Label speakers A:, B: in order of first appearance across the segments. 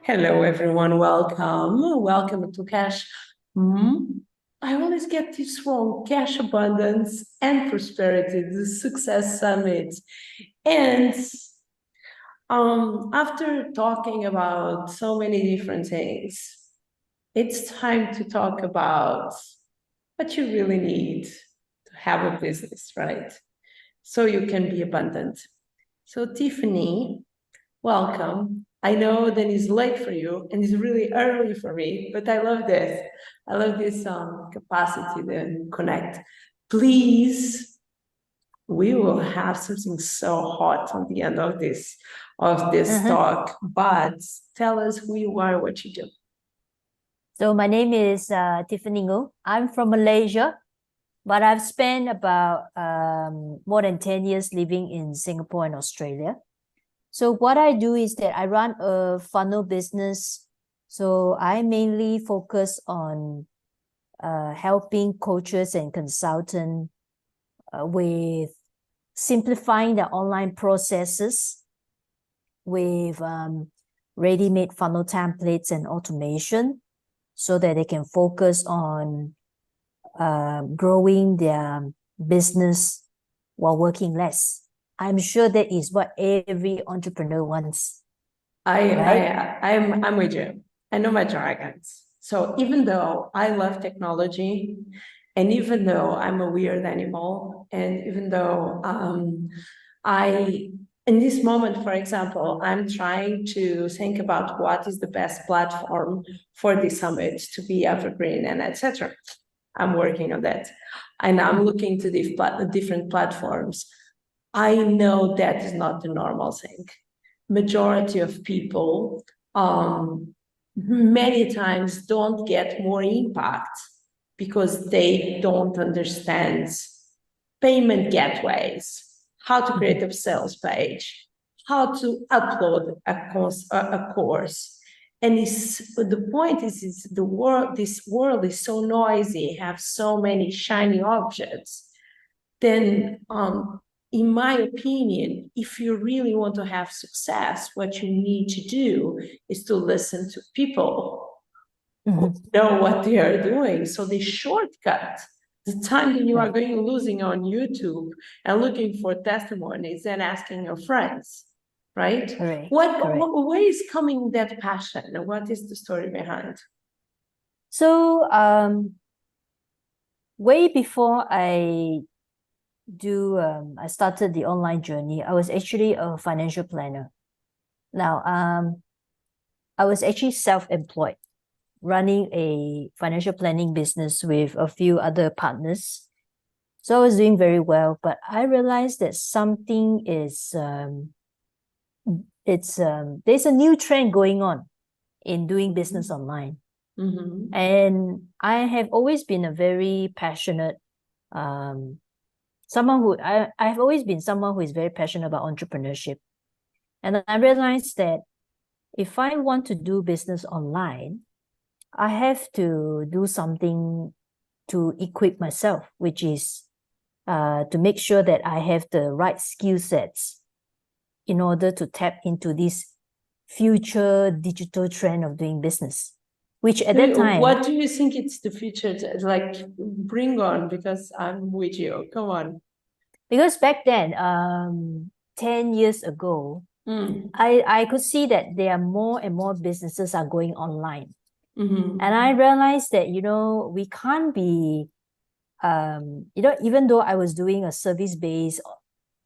A: Hello, everyone. Welcome. Welcome to Cash. I always get this wrong. Cash Abundance and Prosperity, the Success Summit. And after talking about so many different things, it's time to talk about what you really need to have a business, right? So you can be abundant. So Tiffany, welcome. I know that it's late for you and it's really early for me, but I love this. I love this capacity to connect. Please, we will have something so hot on the end of this talk, but tell us who you are, what you do.
B: So my name is Tiffany 𝐂𝐚𝐬𝐡. I'm from Malaysia, but I've spent about more than 10 years living in Singapore and Australia. So what I do is that I run a funnel business. So I mainly focus on helping coaches and consultants with simplifying the online processes with ready-made funnel templates and automation so that they can focus on growing their business while working less. I'm sure that is what every entrepreneur wants.
A: I'm with you. I know my dragons. So even though I love technology, and even though I'm a weird animal, and even though in this moment, for example, I'm trying to think about what is the best platform for this summit to be evergreen and etc. I'm working on that. And I'm looking to different platforms. I know that is not the normal thing. Majority of people many times don't get more impact because they don't understand payment gateways, how to create a sales page, how to upload a course. And the point is this world is so noisy, have so many shiny objects. Then, in my opinion, if you really want to have success, what you need to do is to listen to people who know what they are doing. So they shortcut the time that you are losing on YouTube and looking for testimonies and asking your friends, right? Where is coming that passion? And what is the story behind?
B: So way before I started the online journey, I was actually a financial planner. Now, I was actually self-employed, running a financial planning business with a few other partners. So I was doing very well, but I realized that something is, there's a new trend going on in doing business online. And I have always been a very passionate, I've always been someone who is very passionate about entrepreneurship. And I realized that if I want to do business online, I have to do something to equip myself, which is to make sure that I have the right skill sets in order to tap into this future digital trend of doing business. Which at that time...
A: What do you think it's the future? Like, bring on, because I'm with you. Come on.
B: Because back then, 10 years ago, I could see that there are more and more businesses are going online. And I realized that, we can't be, even though I was doing a service-based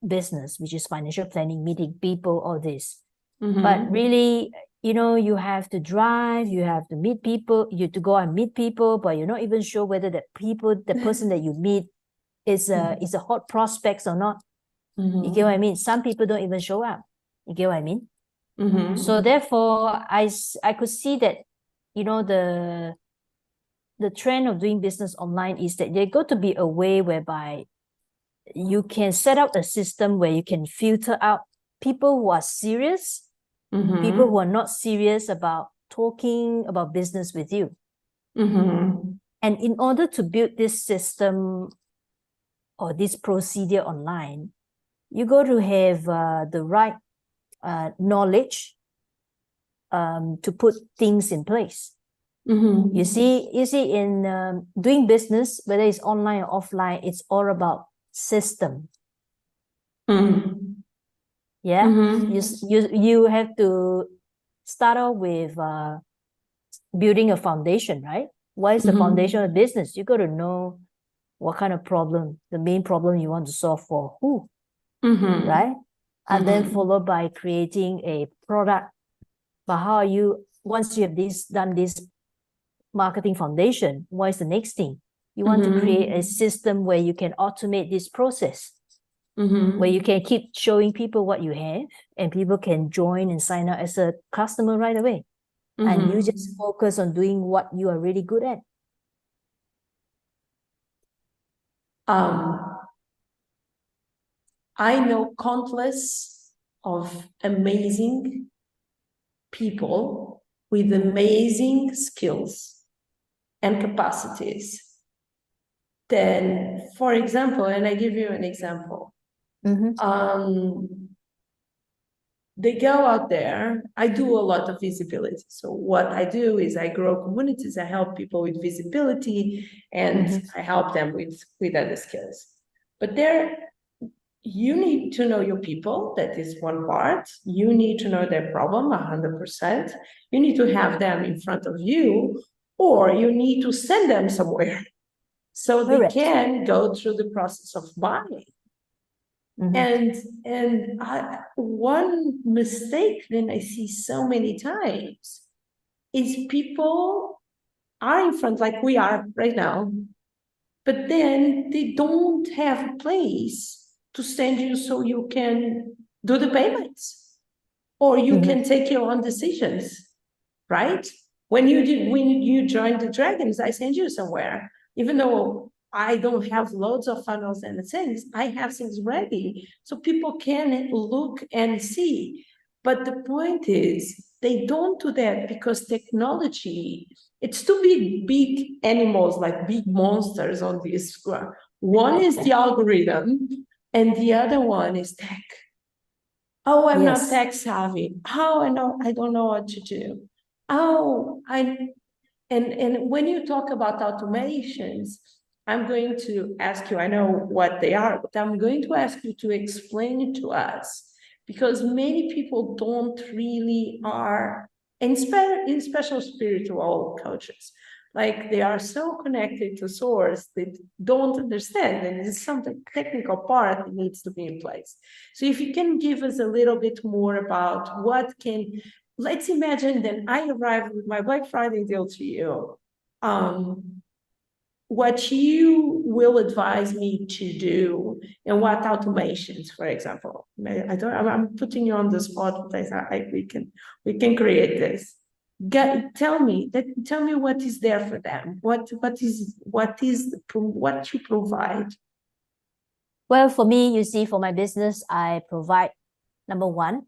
B: business, which is financial planning, meeting people, all this. But really, you have to drive, you have to meet people, you have to go and meet people, but you're not even sure whether the person that you meet is a hot prospect or not. You get what I mean? Some people don't even show up. You get what I mean? So therefore, I could see that, the trend of doing business online is that there got to be a way whereby you can set up a system where you can filter out people who are serious, people who are not serious about talking about business with you. And in order to build this system or this procedure online, you got to have the right knowledge to put things in place. You see, in doing business, whether it's online or offline, it's all about system. Yeah, you have to start off with building a foundation, right? What is the foundation of business? You got to know what kind of problem, the main problem you want to solve for who, right? And then followed by creating a product. But how are you, once you have done this marketing foundation, what is the next thing? You want to create a system where you can automate this process, where you can keep showing people what you have, and people can join and sign up as a customer right away. And you just focus on doing what you are really good at.
A: I know countless of amazing people with amazing skills and capacities. Then, for example, and I give you an example, they go out there. I do a lot of visibility. So what I do is I grow communities. I help people with visibility, and I help them with other skills. But there, you need to know your people. That is one part. You need to know their problem 100%. You need to have them in front of you, or you need to send them somewhere so they can go through the process of buying. And one mistake that I see so many times is people are in front, like we are right now, but then they don't have a place to send you so you can do the payments, or you can take your own decisions, right? When you join the Dragons, I send you somewhere, even though I don't have loads of funnels and things, I have things ready so people can look and see. But the point is, they don't do that because technology, it's too big animals, like big monsters on this square. One is the algorithm, and the other one is tech. Oh, I'm not tech savvy. How I don't know what to do. And when you talk about automations, I'm going to ask you, I know what they are, but I'm going to ask you to explain it to us, because many people don't really are, in special spiritual coaches, like they are so connected to source, they don't understand, and it's something technical part that needs to be in place. So if you can give us a little bit more about let's imagine that I arrive with my Black Friday deal to you. What you will advise me to do, and what automations, for example. I'm putting you on the spot, but we can create this. Tell me what is there for them. What you provide?
B: Well, for me, you see, for my business, I provide, number one,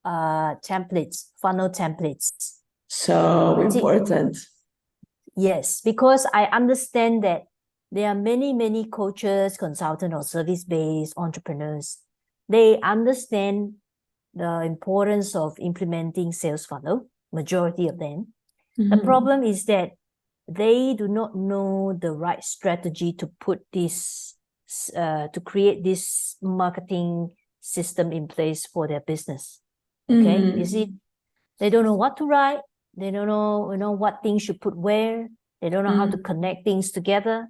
B: templates, funnel templates.
A: So important.
B: Yes, because I understand that there are many coaches, consultants, or service-based entrepreneurs. They understand the importance of implementing sales funnel, majority of them. The problem is that they do not know the right strategy to put this, to create this marketing system in place for their business. Okay, you see, they don't know what to write. They don't know what things should put where. They don't know how to connect things together.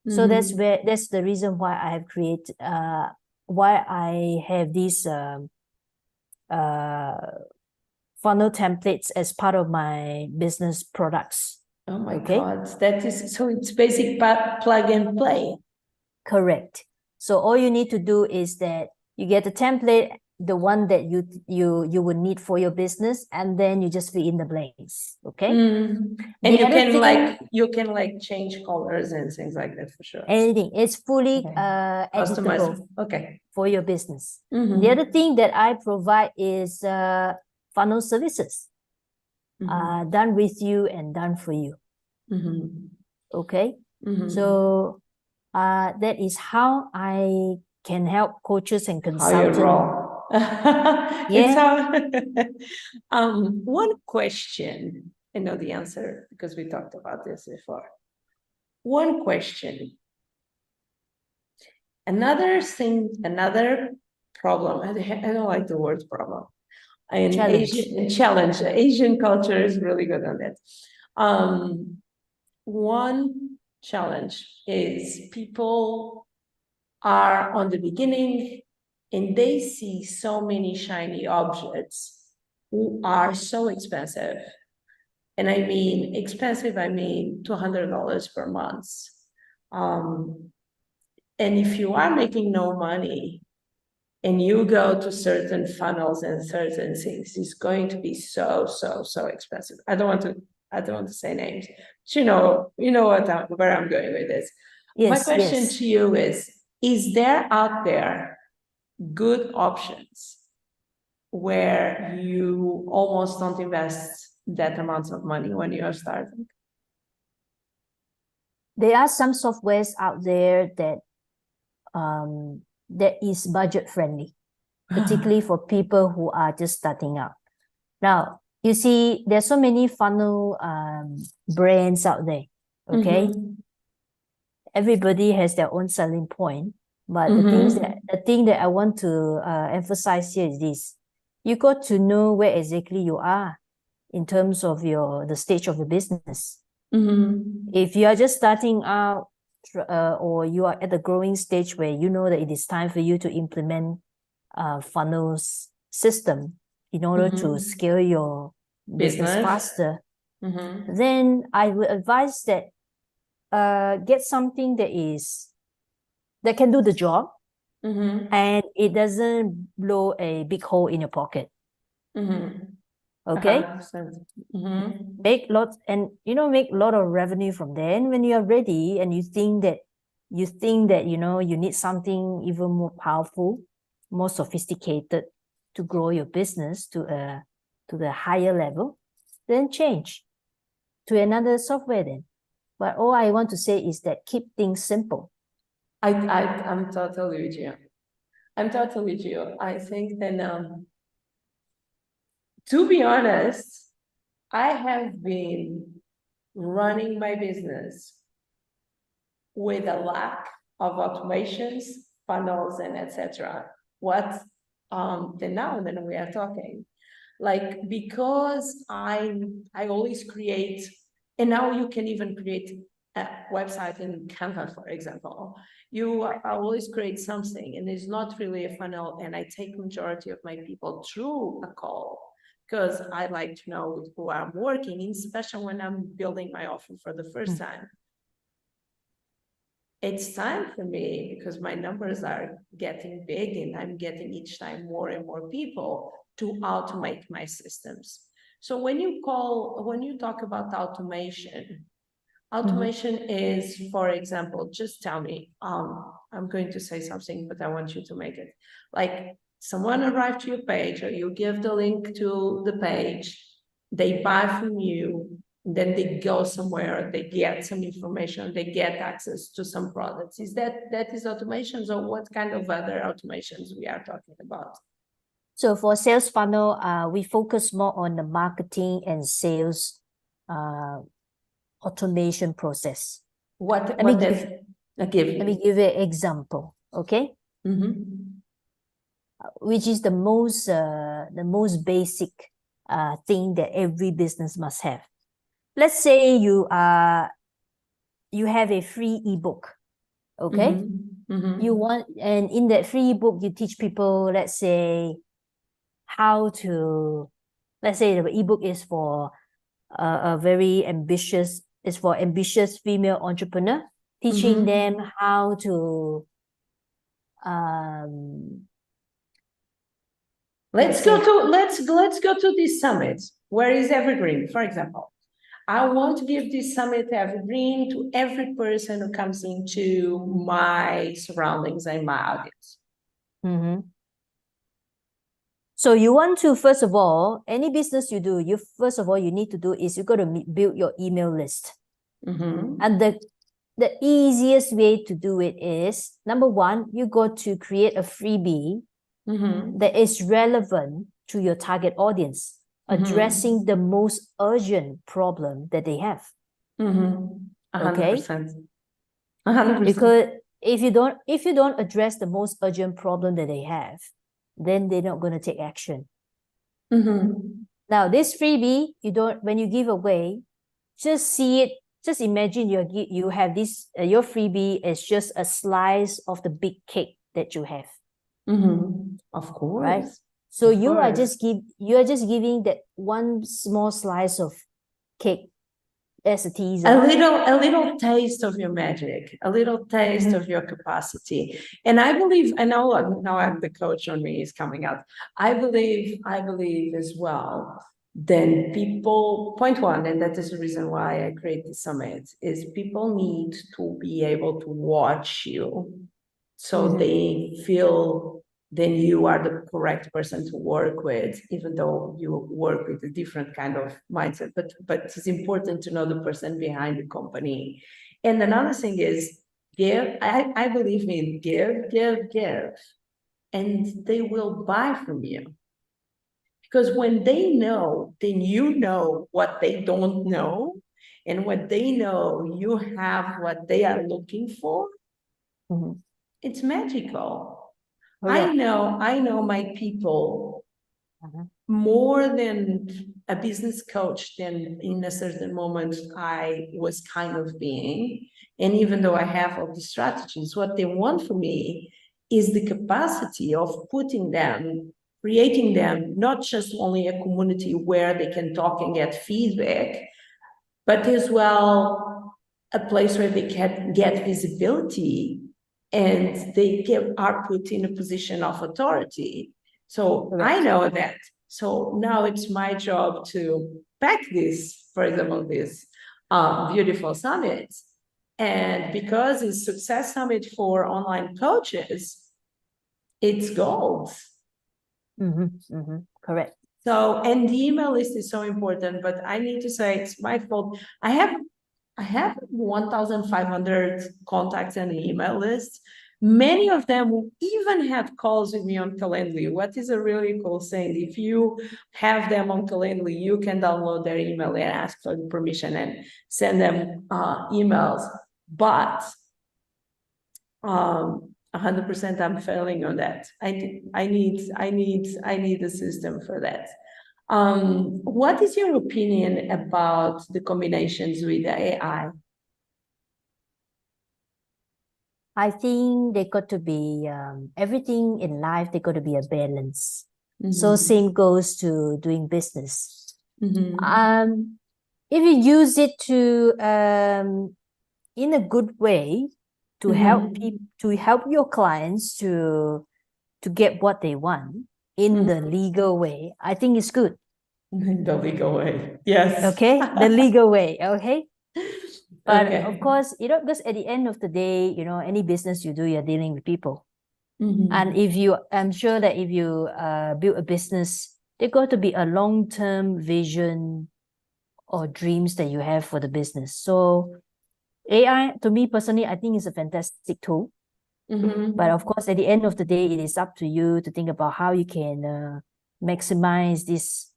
B: So that's the reason why I have created, why I have these funnel templates as part of my business products.
A: Oh my God, that is, so it's basic plug and play.
B: Correct. So all you need to do is that you get the template, the one that you would need for your business, and then you just fill in the blanks. Okay.
A: And you can change colors and things like that, for sure.
B: Anything. It's fully editable.
A: Okay.
B: For your business. The other thing that I provide is funnel services, done with you and done for you. Okay. So that is how I can help coaches and consultants
A: It's one question. I know the answer because we talked about this before. One question. Another thing, another problem. I don't like the word problem. Challenge. Asian culture is really good on that. One challenge is people are on the beginning and they see so many shiny objects who are so expensive. And I mean expensive, I mean $200 per month. And if you are making no money and you go to certain funnels and certain things, it's going to be so expensive. I don't want to say names, but you know where I'm going with this. Yes, my question to you is there out there good options where you almost don't invest that amount of money when you are starting?
B: There are some softwares out there that that is budget friendly, particularly for people who are just starting out. Now, you see, there's so many funnel brands out there, okay? Everybody has their own selling point, but the thing that I want to emphasize here is this. You got to know where exactly you are in terms of the stage of your business. If you are just starting out, or you are at the growing stage where you know that it is time for you to implement funnels system in order to scale your business faster, then I would advise that get something that can do the job, and it doesn't blow a big hole in your pocket. Okay. Make lots, and make a lot of revenue from there. And when you are ready and you think that you need something even more powerful, more sophisticated to grow your business to the higher level, then change to another software then. But all I want to say is that keep things simple.
A: I'm totally with you. I think that to be honest, I have been running my business with a lack of automations, funnels, and etc. Then we are talking, like, because I always create, and now you can even create a website in Canva, for example. I always create something, and it's not really a funnel, and I take majority of my people through a call, because I like to know with who I'm working, especially when I'm building my offer for the first time. It's time for me, because my numbers are getting big and I'm getting each time more and more people, to automate my systems. So when you talk about automation is, for example, just tell me, I'm going to say something, but I want you to make it. Like, someone arrived to your page, or you give the link to the page, they buy from you, then they go somewhere, they get some information, they get access to some products. Is that is automations, or what kind of other automations we are talking about?
B: So for sales funnel, we focus more on the marketing and sales automation process. Let me give you an example, okay? Which is the most basic thing that every business must have. Let's say you have a free ebook, okay? And in that free ebook, you teach people, let's say the ebook is for ambitious female entrepreneur, teaching them how to let's go to this summit. Where is evergreen, for example? I want to give this summit evergreen to every person who comes into my surroundings and my audience. So you want to, first of all, any business you do, you need to do is you got to build your email list. And the easiest way to do it is, number one, you got to create a freebie that is relevant to your target audience, addressing the most urgent problem that they have.
A: 100%. 100%.
B: Because if you don't address the most urgent problem that they have, then they're not going to take action. Now, this freebie, when you give away, just see it. Just imagine you have this. Your freebie is just a slice of the big cake that you have.
A: Of course.
B: Right. So you are just giving that one small slice of cake as a teaser.
A: A little taste of your magic, a little taste of your capacity. And I believe, I know now I'm the coach on me is coming out. I believe as well, then people, point one, and that is the reason why I create the summit, is people need to be able to watch you so they feel then you are the correct person to work with, even though you work with a different kind of mindset. But it's important to know the person behind the company. And another thing is give. I believe in give, and they will buy from you. Because when they know, then you know what they don't know, and what they know, you have what they are looking for. It's magical. I know my people more than a business coach than in a certain moment I was kind of being. And even though I have all the strategies, what they want from me is the capacity of putting them, creating them, not just only a community where they can talk and get feedback, but as well a place where they can get visibility and they are put in a position of authority. So I know that. So now it's my job to pack this, for example, this beautiful summit. And because it's Success Summit for online coaches, it's gold.
B: Correct.
A: So, and the email list is so important, but I need to say it's my fault. I have 1,500 contacts on the email list. Many of them will even have calls with me on Calendly. What is a really cool thing? If you have them on Calendly, you can download their email and ask for permission and send them emails. But 100% I'm failing on that. I need a system for that. What is your opinion about the combinations with AI?
B: I think they got to be everything in life. They got to be a balance. So same goes to doing business. If you use it to in a good way to help people, to help your clients to get what they want in the legal way, I think it's good.
A: The legal way, yes.
B: Okay, the legal way. Okay. But of course, because at the end of the day, any business you do, you're dealing with people. And I'm sure that if you build a business, there got to be a long-term vision or dreams that you have for the business. So AI, to me personally, I think is a fantastic tool. But of course, at the end of the day, it is up to you to think about how you can maximize this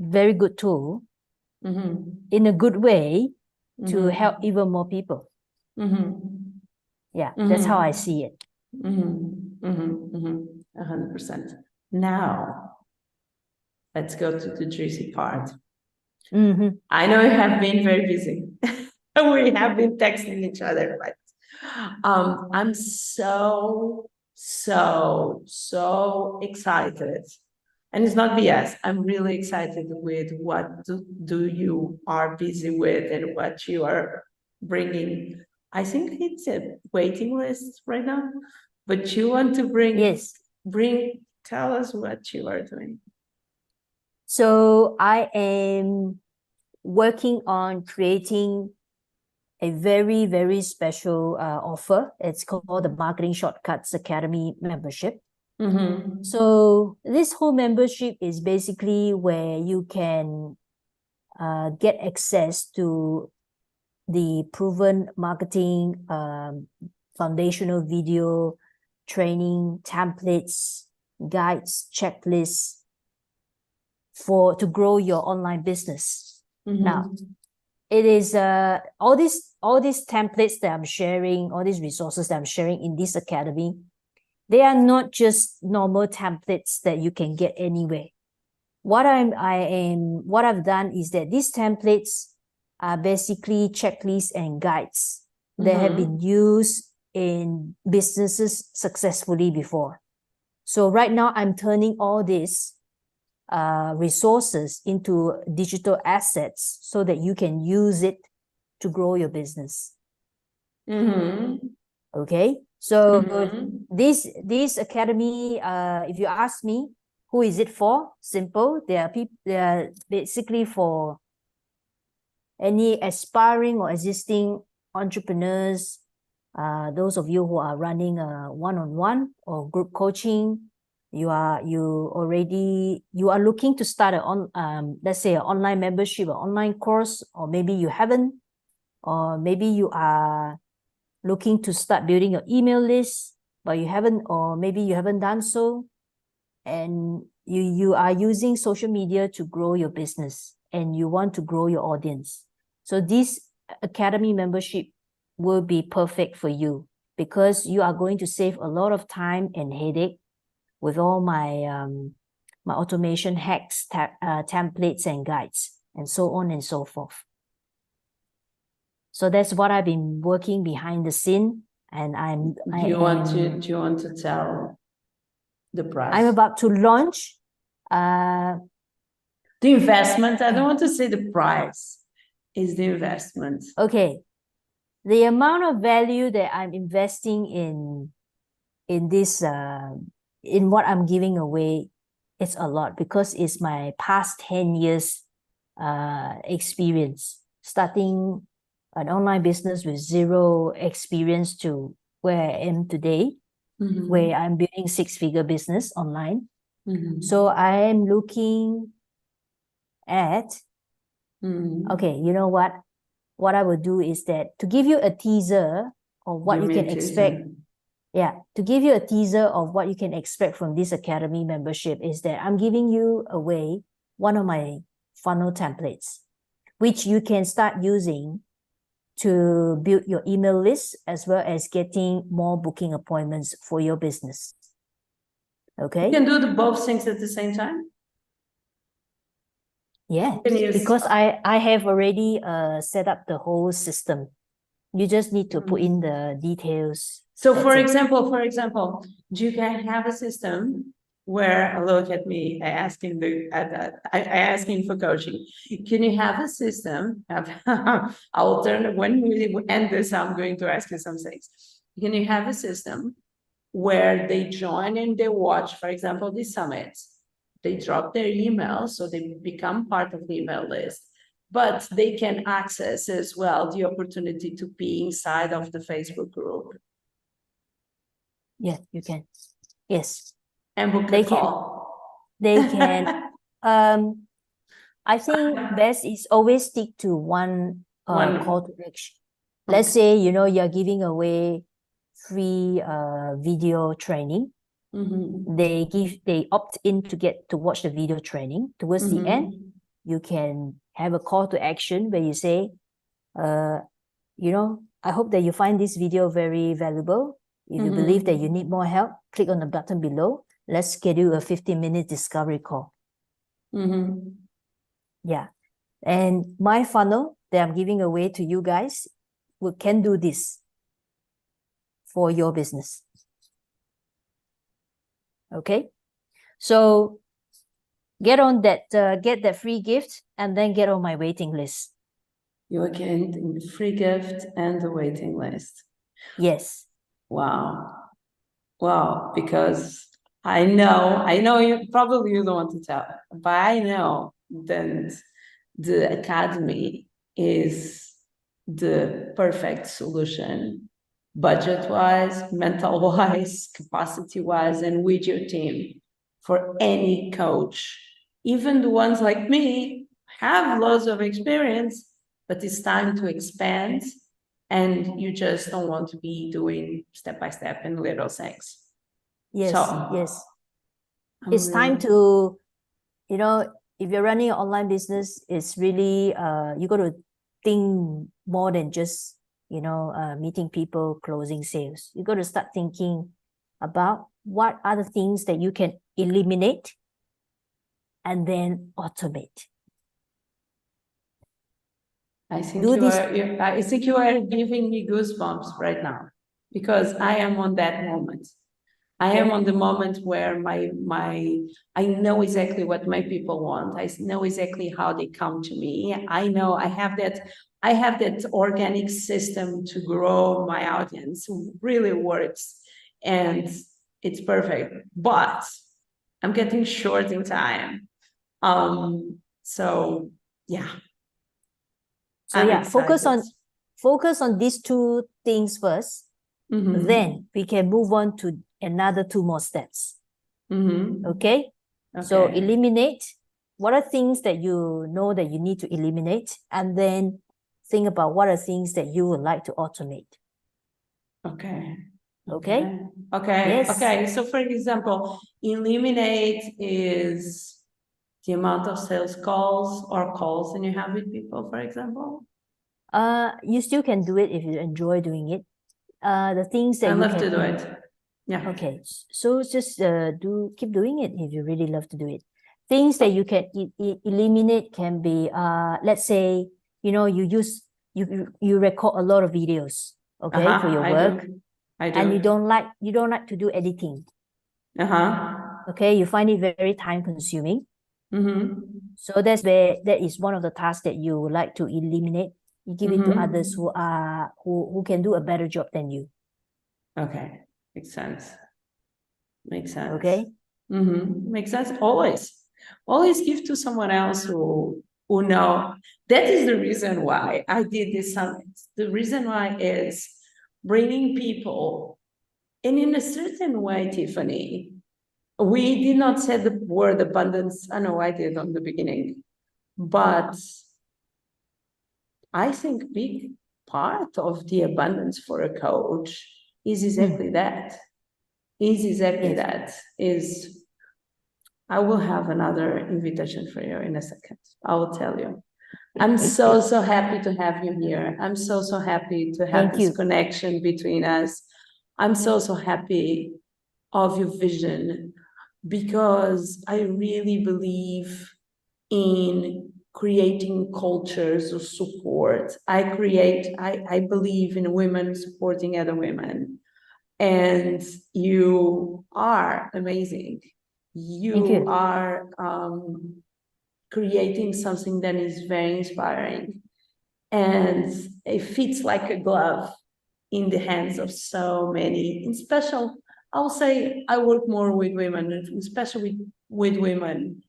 B: very good tool in a good way to help even more people. Yeah, that's how I see it.
A: 100%. Now, let's go to the juicy part. I know you have been very busy. We have been texting each other, but I'm so excited. And it's not BS. I'm really excited with what you are busy with and what you are bringing. I think it's a waiting list right now, but you want to tell us what you are doing.
B: So I am working on creating a very, very special offer. It's called the Marketing Shortcuts Academy membership. So this whole membership is basically where you can get access to the proven marketing foundational video training templates guides, checklists to grow your online business. Now, it is all these templates that I'm sharing, all these resources that I'm sharing in this academy, they are not just normal templates that you can get anywhere. What I've done is that these templates are basically checklists and guides that have been used in businesses successfully before. So right now I'm turning all these resources into digital assets so that you can use it to grow your business. Okay, so this academy, if you ask me, who is it for? Simple. They are basically for any aspiring or existing entrepreneurs, those of you who are running a one-on-one or group coaching. You are looking to start let's say an online membership or online course, or maybe you haven't, or maybe you are looking to start building your email list, but you haven't, or maybe you haven't done so, and you are using social media to grow your business and you want to grow your audience. So this academy membership will be perfect for you, because you are going to save a lot of time and headache with all my my automation hacks, templates and guides, and so on and so forth. So that's what I've been working behind the scene, and
A: Do you want to tell the price?
B: I'm about to launch
A: the investment. I don't want to say the price. Is the investment.
B: Okay. The amount of value that I'm investing in this in what I'm giving away, it's a lot, because it's my past 10 years experience, starting an online business with zero experience to where I am today, where I'm building 6-figure business online. So I am looking at, okay, you know what? What I will do is that to give you a teaser of what you can expect. Yeah, to give you a teaser of what you can expect from this academy membership is that I'm giving you away one of my funnel templates, which you can start using to build your email list, as well as getting more booking appointments for your business. Okay.
A: You can do both things at the same time?
B: Yeah, because I have already set up the whole system. You just need to put in the details.
A: So for example, you can have a system where, look at me, I asking for coaching. Can you have a system? I'll turn, when we end this, I'm going to ask you some things. Can you have a system where they join and they watch, for example, the summits? They drop their email, so they become part of the email list, but they can access as well the opportunity to be inside of the Facebook group.
B: Yeah, you can. Yes.
A: And book a call.
B: They can. I think best is always stick to one call to action. Let's say, you're giving away free video training. They opt in to get to watch the video training. Towards the end, you can have a call to action where you say, I hope that you find this video very valuable. If you believe that you need more help, click on the button below. Let's schedule a 15-minute discovery call. Yeah. And my funnel that I'm giving away to you guys can do this for your business. Okay. So get on that, get that free gift, and then get on my waiting list.
A: You are getting the free gift and the waiting list.
B: Yes.
A: Wow. Wow. Because I know you probably don't want to tell, but I know that the academy is the perfect solution, budget-wise, mental-wise, capacity-wise, and with your team for any coach. Even the ones like me have lots of experience, but it's time to expand, and you just don't want to be doing step by step and little things.
B: Yes, yes. It's time to, you know, if you're running an online business, it's really, you got to think more than just, you know, meeting people, closing sales. You got to start thinking about what are the things that you can eliminate and then automate.
A: I think you are giving me goosebumps right now, because I am on that moment. I am on the moment where I know exactly what my people want. I know exactly how they come to me. I know I have that organic system to grow my audience. It really works, and it's perfect. But I'm getting short in time. So yeah.
B: So yeah, focus on these two things first. Then we can move on to another 2 more steps. Okay? So eliminate. What are things that you know that you need to eliminate? And then think about what are things that you would like to automate.
A: Okay.
B: Yes.
A: Okay. So for example, eliminate is the amount of sales calls that you have with people, for example.
B: You still can do it if you enjoy doing it. The things that
A: I love to do it. Yeah.
B: Okay. So just keep doing it if you really love to do it. Things that you can eliminate can be let's say, you know, you record a lot of videos, okay, for your work.
A: I do.
B: And you don't like to do editing. Okay, you find it very time consuming. So that is one of the tasks that you would like to eliminate. You give it to others who can do a better job than you.
A: Okay, makes sense.
B: Okay.
A: Makes sense. Always give to someone else who know. That is the reason why I did this summit. The reason why is bringing people, and in a certain way, Tiffany, we did not say the word abundance. I know I did on the beginning, but I think big part of the abundance for a coach is exactly that. I will have another invitation for you in a second. I will tell you. I'm so happy to have you here. I'm so happy to have this connection between us. I'm so happy of your vision, because I really believe in creating cultures of support. I believe in women supporting other women, and you are amazing. You are creating something that is very inspiring, and it fits like a glove in the hands of so many, in special. I'll say I work more with women, especially with women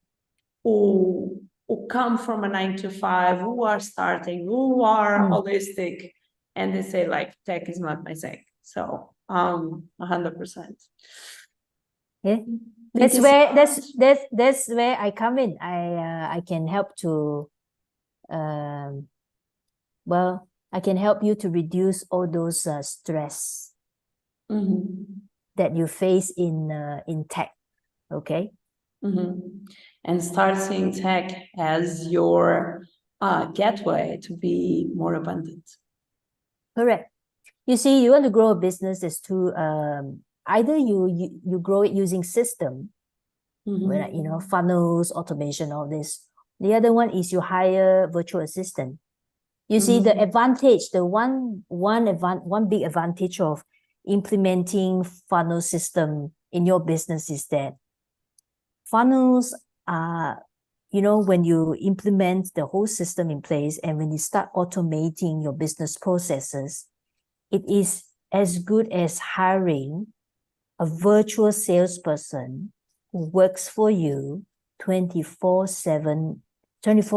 A: who come from a 9-to-5, who are starting, who are holistic, and they say like tech is not my thing. So 100%.
B: Yeah. That's where I come in. I can help to I can help you to reduce all those stress that you face in tech. Okay.
A: And start seeing tech as your gateway to be more abundant.
B: Correct. You see, you want to grow a business is to either you grow it using system, where, you know, funnels, automation, all this. The other one is you hire virtual assistant. You see, the advantage, the one big advantage of implementing funnel system in your business is that funnels are, you know, when you implement the whole system in place and when you start automating your business processes, it is as good as hiring a virtual salesperson who works for you 24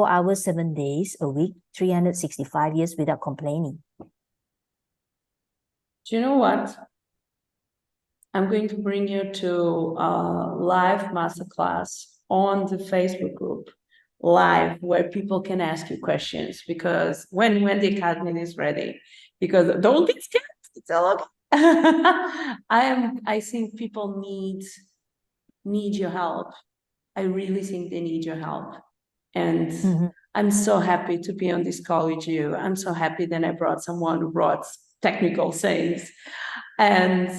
B: hours, 7 days a week, 365 years without complaining.
A: Do you know what? I'm going to bring you to a live masterclass on the Facebook group, live, where people can ask you questions, because when the academy is ready, because don't get scared, it's all okay. I think people need need your help. I really think they need your help. And
B: Mhm.
A: I'm so happy to be on this call with you. I'm so happy that I brought someone who brought technical things. And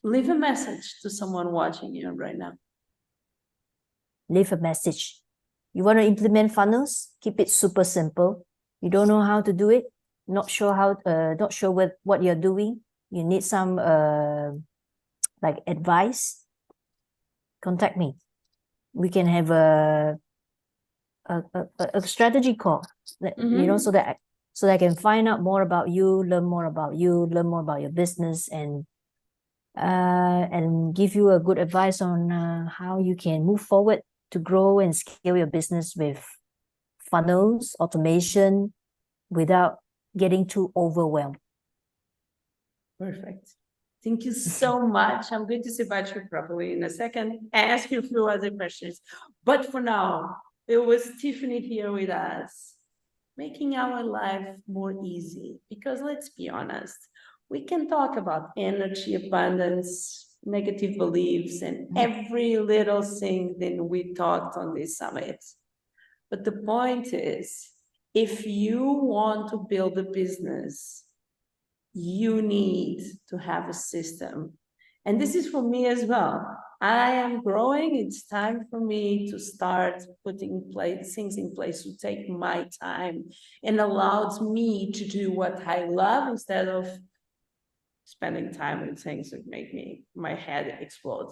A: leave a message to someone watching you right now.
B: Leave a message. You want to implement funnels? Keep it super simple. You don't know how to do it? Not sure what you're doing? You need some like advice? Contact me. We can have a strategy call. You know, so that I can find out more about you, learn more about your business, and give you a good advice on how you can move forward to grow and scale your business with funnels, automation, without getting too overwhelmed.
A: Perfect. Thank you so much. I'm going to see about you properly in a second, ask you a few other questions. But for now, it was Tiffany here with us, making our life more easy. Because let's be honest, we can talk about energy, abundance, negative beliefs, and every little thing that we talked on this summit. But the point is, if you want to build a business, you need to have a system. And this is for me as well. I am growing. It's time for me to start putting things in place to take my time and allows me to do what I love instead of spending time with things that make my head explode.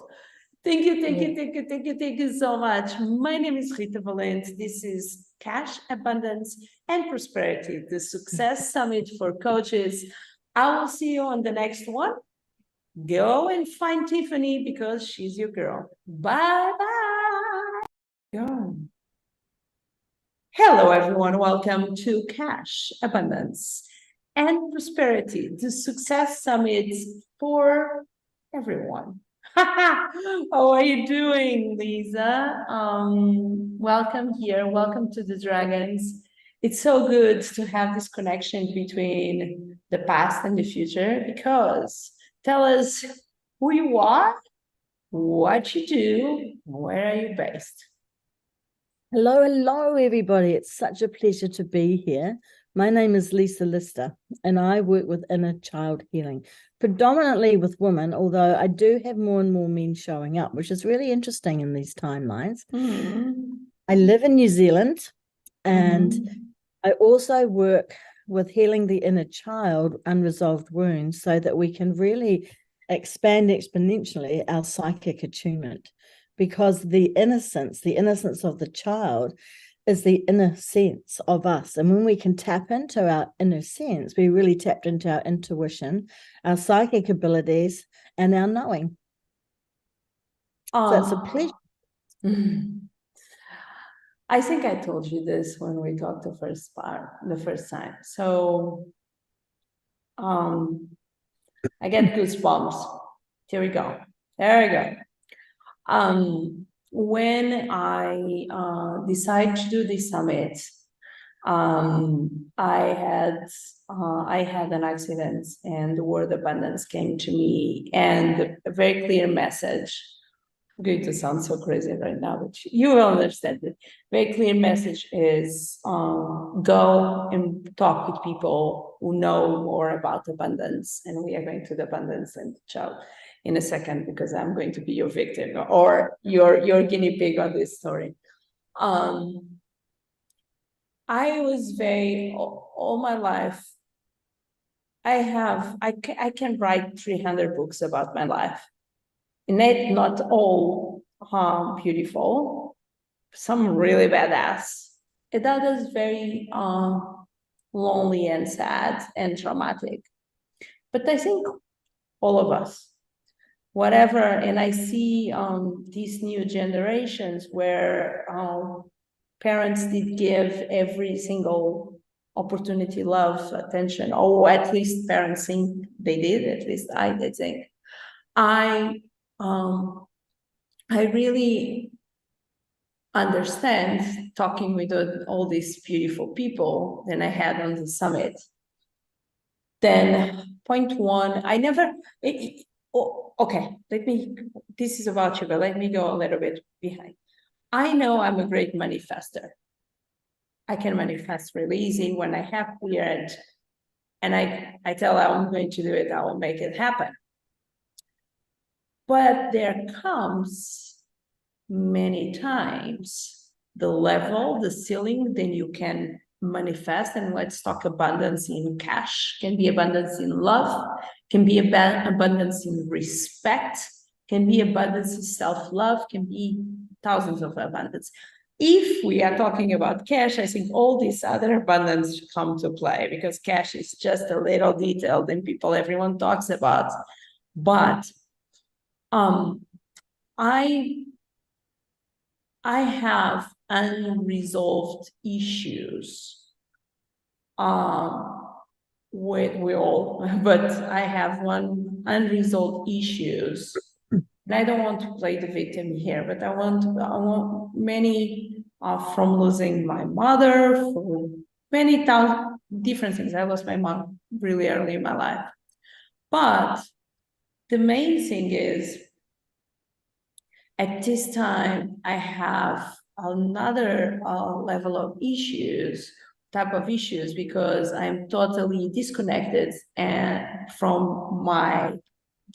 A: Thank you so much. My name is Rita Valente. This is Cash, Abundance, and Prosperity, the Success Summit for Coaches. I will see you on the next one. Go and find Tiffany because she's your girl. Bye-bye. Go. Hello, everyone. Welcome to Cash, Abundance, and Prosperity, the Success Summit for everyone. How are you doing, Lisa? Welcome here. Welcome to the Dragons. It's so good to have this connection between the past and the future, because tell us who you are, what you do, where are you based?
C: Hello, everybody. It's such a pleasure to be here. My name is Lisa Lister, and I work with inner child healing, predominantly with women, although I do have more and more men showing up, which is really interesting in these timelines. I live in New Zealand, and I also work with healing the inner child, unresolved wounds, so that we can really expand exponentially our psychic attunement. Because the innocence of the child is the inner sense of us. And when we can tap into our inner sense, we really tapped into our intuition, our psychic abilities, and our knowing. So it's a pleasure.
A: I think I told you this when we talked the first time. So I get goosebumps. Here we go. There we go. When I decided to do this summit, I had an accident, and the word abundance came to me, and a very clear message. I'm going to sound so crazy right now, but you will understand it. Very clear message is go and talk with people who know more about abundance, and we are going to the abundance and child in a second, because I'm going to be your victim or your guinea pig on this story. I was all my life, I can write 300 books about my life. And not all beautiful, some really badass. And that is very lonely and sad and traumatic. But I think all of us, whatever, and I see these new generations where parents did give every single opportunity, love, attention, or at least parents think they did, at least I did think. I really understand, talking with all these beautiful people that I had on the summit. Then point one, Oh, okay, this is about you, but let me go a little bit behind. I know I'm a great manifester. I can manifest really easy when I have clear and I tell I'm going to do it, I will make it happen. But there comes many times the level, the ceiling, then you can manifest. And let's talk abundance in cash, can be abundance in love, can be abundance in respect, can be abundance in self-love, can be thousands of abundance. If we are talking about cash, I think all these other abundance should come to play, because cash is just a little detail than everyone talks about. But I have unresolved issues we all, but I have one unresolved issues. And I don't want to play the victim here, but I want many from losing my mother, for many different things. I lost my mom really early in my life. But the main thing is, at this time, I have another level of type of issues, because I'm totally disconnected from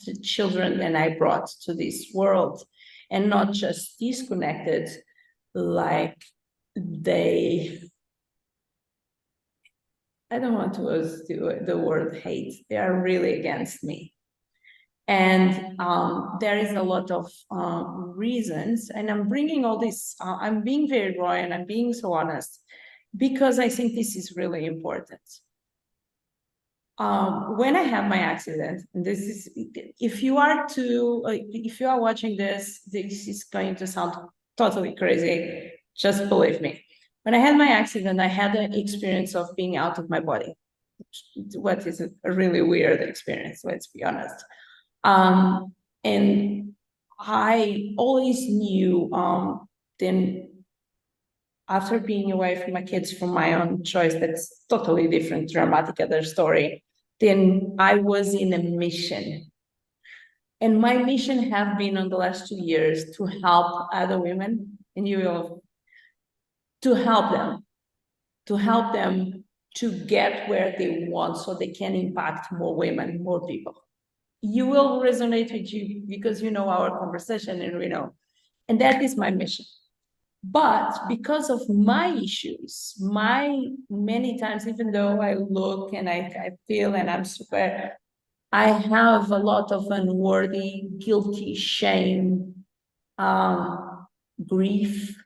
A: the children that I brought to this world, and not just disconnected, like I don't want to use the word hate. They are really against me. And there is a lot of reasons, and I'm bringing all this, I'm being very raw and I'm being so honest, because I think this is really important. When I had my accident, and this is, if you are watching this is going to sound totally crazy, just believe me. When I had my accident, I had an experience of being out of my body, what is a really weird experience, let's be honest. And I always knew, then after being away from my kids from my own choice, that's totally different, dramatic other story, then I was in a mission. And my mission have been on the last 2 years to help other women, and to help them to get where they want, so they can impact more women, more people. You will resonate with you, because you know our conversation, and we know, and that is my mission. But because of my issues, many times, even though I look and I feel and I'm super, I have a lot of unworthy, guilty, shame, grief,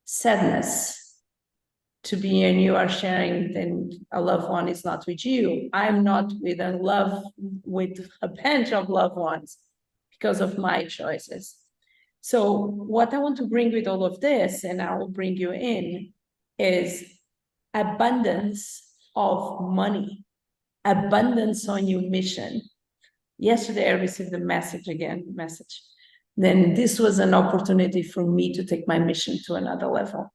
A: sadness to be, and you are sharing, then a loved one is not with you. I'm not with a bunch of loved ones because of my choices. So what I want to bring with all of this, and I will bring you in, is abundance of money, abundance on your mission. Yesterday, I received a message. Then this was an opportunity for me to take my mission to another level.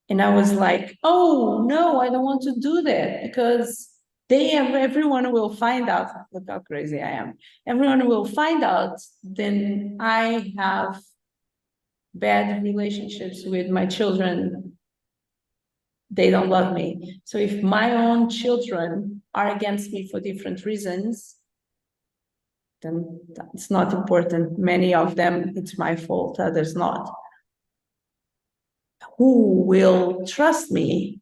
A: And I was like, oh, no, I don't want to do that, because everyone will find out. Look how crazy I am. Everyone will find out, then I have bad relationships with my children. They don't love me. So if my own children are against me for different reasons, then it's not important. Many of them, it's my fault, others not. Who will trust me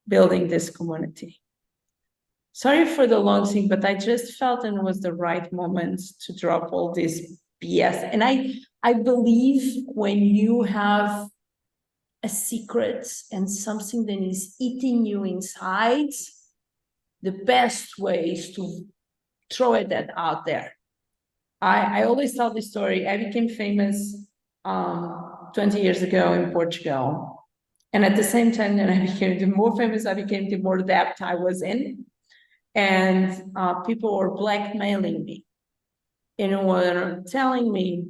A: building this community? Sorry for the long thing, but I just felt it was the right moment to drop all this BS. And I believe when you have a secret and something that is eating you inside, the best way is to throw it out there. I always tell this story. I became famous 20 years ago in Portugal. And at the same time that I became the more famous, I became the more debt I was in. And people were blackmailing me and were telling me,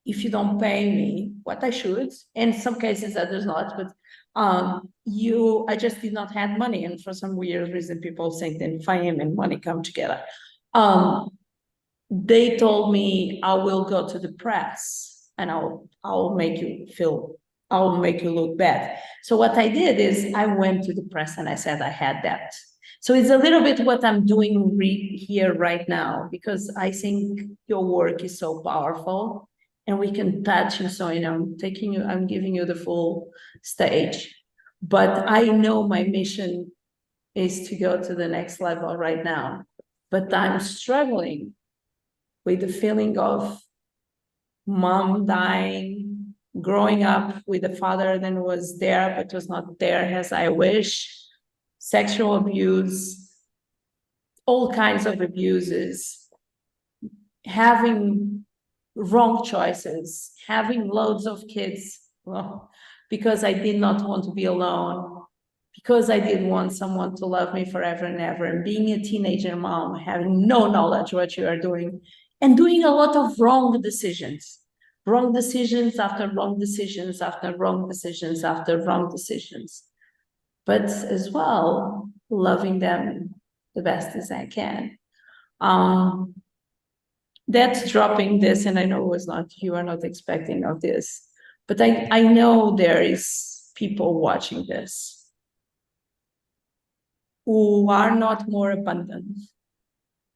A: if you don't pay me what I should, in some cases others not, but I just did not have money. And for some weird reason, people think that fame and money come together. They told me, I will go to the press and I'll make you look bad. So what I did is I went to the press and I said I had that. So it's a little bit what I'm doing here right now, because I think your work is so powerful and we can touch you. So, I'm giving you the full stage, but I know my mission is to go to the next level right now, but I'm struggling with the feeling of mom dying, growing up with a father that was there, but was not there as I wish, sexual abuse, all kinds of abuses, having wrong choices, having loads of kids, well, because I did not want to be alone, because I did want someone to love me forever and ever, and being a teenager mom, having no knowledge what you are doing, and doing a lot of wrong decisions after wrong decisions after wrong decisions after wrong decisions, but as well, loving them the best as I can. That's dropping this, and I know you are not expecting of this, but I know there is people watching this who are not more abundant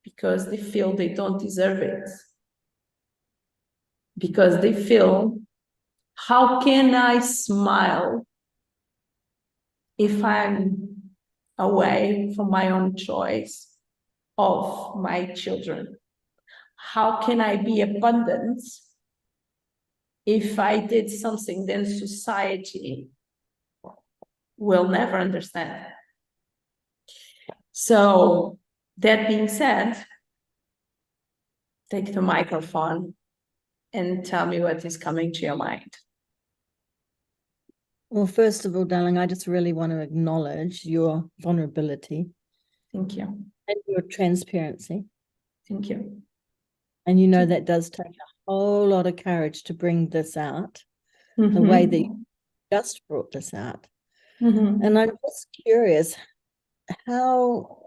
A: because they feel they don't deserve it. Because they feel, how can I smile if I'm away from my own choice of my children? How can I be abundant if I did something then society will never understand? So that being said, take the microphone and tell me what is coming to your mind.
C: Well, first of all, darling, I just really want to acknowledge your vulnerability.
A: Thank you.
C: And your transparency.
A: Thank you.
C: And that does take a whole lot of courage to bring this out,
A: Mm-hmm.
C: the way that you just brought this out.
A: Mm-hmm.
C: And I'm just curious, how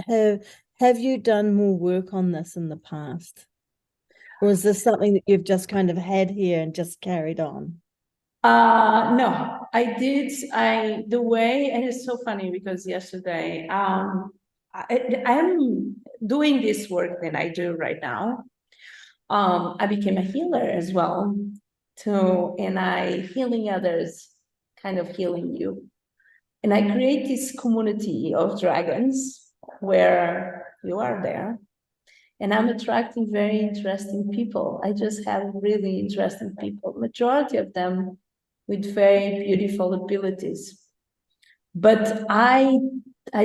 C: have you done more work on this in the past? Or is this something that you've just kind of had here and just carried on?
A: No, I did. The way, and it's so funny because yesterday, I'm doing this work that I do right now. I became a healer as well, and I healing others, kind of healing you. And I create this community of dragons where you are there. And I'm attracting very interesting people. I just have really interesting people, majority of them with very beautiful abilities. But I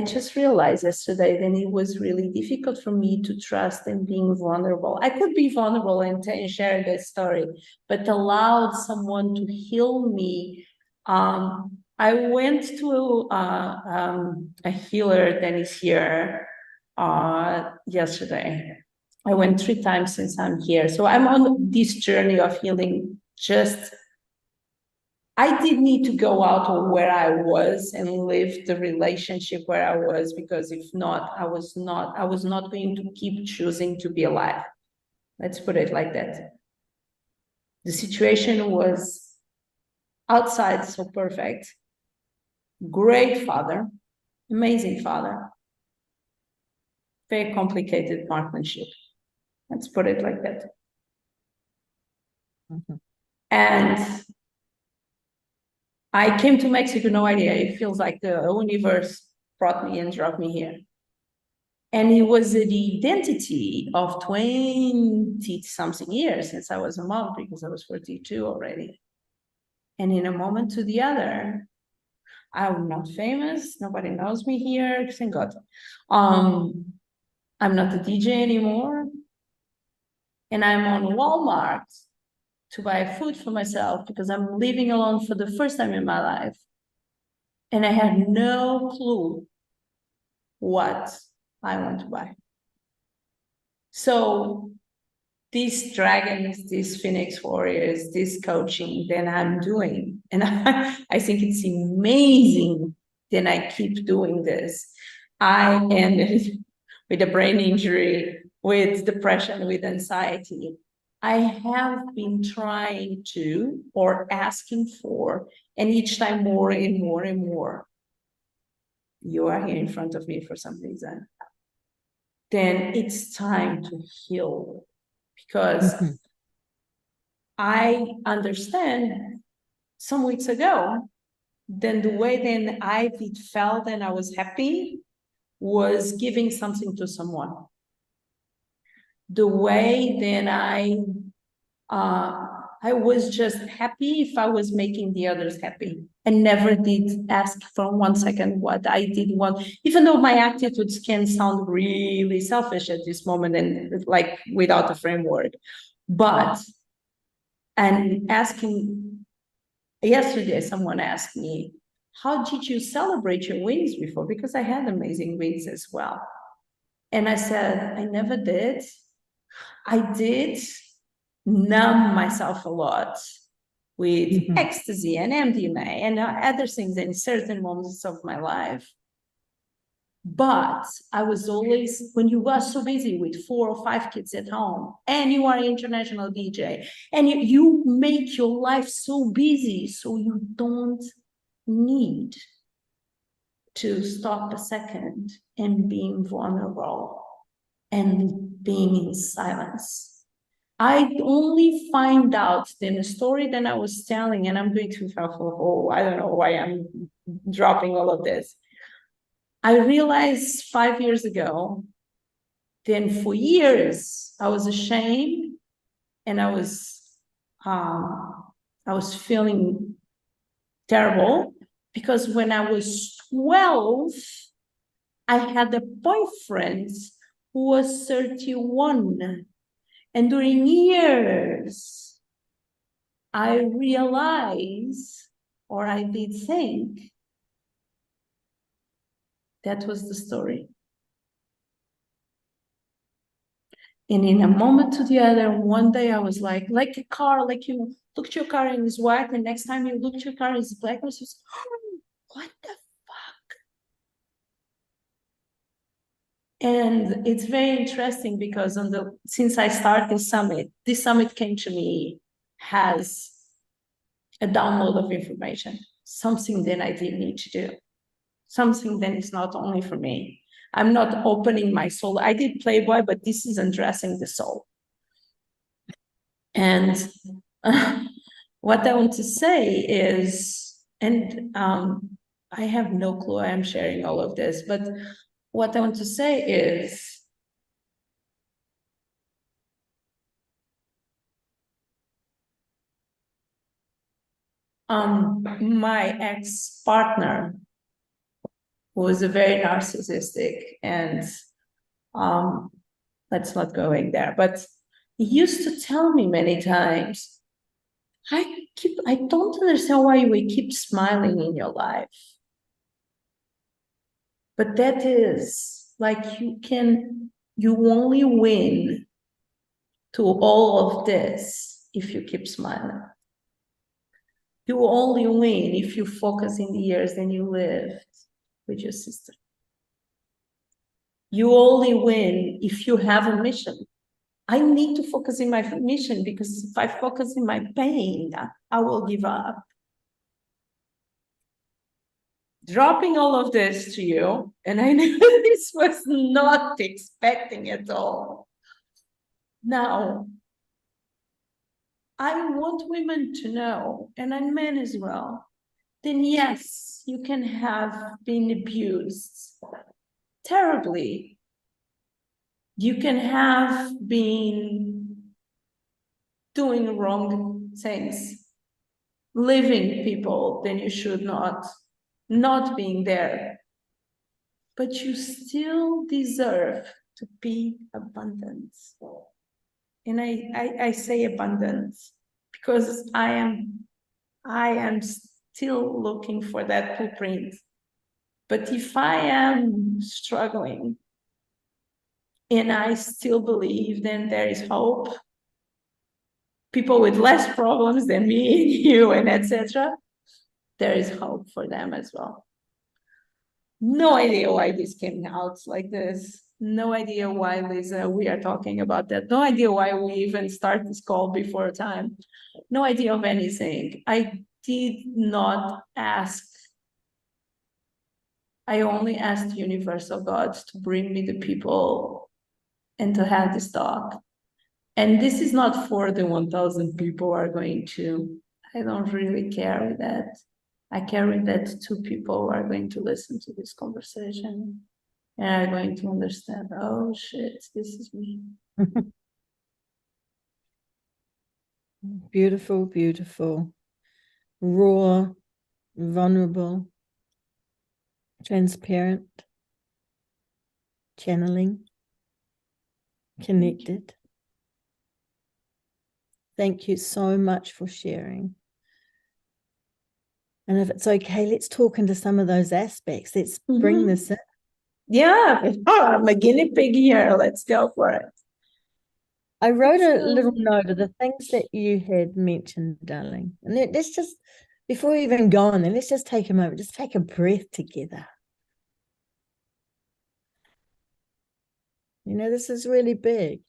A: just realized yesterday that it was really difficult for me to trust in being vulnerable. I could be vulnerable and share that story, but allowed someone to heal me. I went to a healer that is here yesterday. I went 3 times since I'm here. So I'm on this journey of healing. I did need to go out of where I was and live the relationship where I was, because if not, I was not going to keep choosing to be alive. Let's put it like that. The situation was outside so perfect. Great father, amazing father. Very complicated partnership. Let's put it like that.
C: Mm-hmm.
A: And I came to Mexico, no idea. It feels like the universe brought me and dropped me here. And it was the identity of 20-something years since I was a mom, because I was 42 already. And in a moment to the other, I'm not famous. Nobody knows me here. Thank God. I'm not a DJ anymore. And I'm on Walmart to buy food for myself because I'm living alone for the first time in my life. And I had no clue what I want to buy. So these dragons, these phoenix warriors, this coaching, then I'm doing. And I think it's amazing. Then I keep doing this. I ended with a brain injury, with depression, with anxiety. I have been trying to, or asking for, and each time more and more and more. You are here in front of me for some reason. Then it's time to heal. Because I understand some weeks ago, then the way then I did felt and I was happy was giving something to someone. The way then I was just happy if I was making the others happy, and never did ask for 1 second what I did want, even though my attitudes can sound really selfish at this moment and like without a framework. But, and asking, yesterday someone asked me, how did you celebrate your wins before? Because I had amazing wins as well. And I said, I never did. I did numb myself a lot with ecstasy and MDMA and other things in certain moments of my life. But I was always, when you are so busy with 4 or 5 kids at home, and you are an international DJ, and you make your life so busy, so you don't need to stop a second and being vulnerable and being in silence. I only find out in the story that I was telling, and I'm going to, I don't know why I'm dropping all of this. I realized 5 years ago, then for years, I was ashamed and I was feeling terrible because when I was 12, I had a boyfriend who was 31. And during years, I realized, or I did think, that was the story. And in a moment to the other, one day I was like a car, like you look at your car and it's white, and next time you look at your car, it's black. And it's oh, what the fuck? And it's very interesting because since I started this summit came to me has a download of information, something that I didn't need to do, something that is not only for me. I'm not opening my soul. I did Playboy, but this is undressing the soul. And what I want to say is, and I have no clue why I'm sharing all of this, but what I want to say is, my ex-partner was a very narcissistic, and let's not go in there, but he used to tell me many times, I don't understand why we keep smiling in your life. But that is like you only win to all of this if you keep smiling. You only win if you focus in the years that you lived with your sister. You only win if you have a mission. I need to focus in my mission because if I focus in my pain, I will give up. Dropping all of this to you, and I knew this was not expecting at all. Now, I want women to know, and men as well, then yes, you can have been abused terribly. You can have been doing wrong things, leaving people then you should not being there. But you still deserve to be abundant. And I say abundance because I am still looking for that blueprint. But if I am struggling and I still believe, then there is hope, people with less problems than me and you and etc., there is hope for them as well. No idea why this came out like this. No idea why, Lisa, we are talking about that. No idea why we even start this call before time. No idea of anything. I did not ask. I only asked universal God to bring me the people and to have this talk. And this is not for the 1,000 people who are going to. I don't really care with that. I care with that 2 people who are going to listen to this conversation and are going to understand, oh shit, this is me.
C: Beautiful, beautiful, raw, vulnerable, transparent, channeling, connected. Thank you so much for sharing. And if it's okay, let's talk into some of those aspects. Let's bring this in.
A: Yeah, I'm a guinea pig here. Let's go for it.
C: I wrote a little note of the things that you had mentioned, darling. And let's just, before we even go on there, let's just take a moment, just take a breath together. You know, this is really big.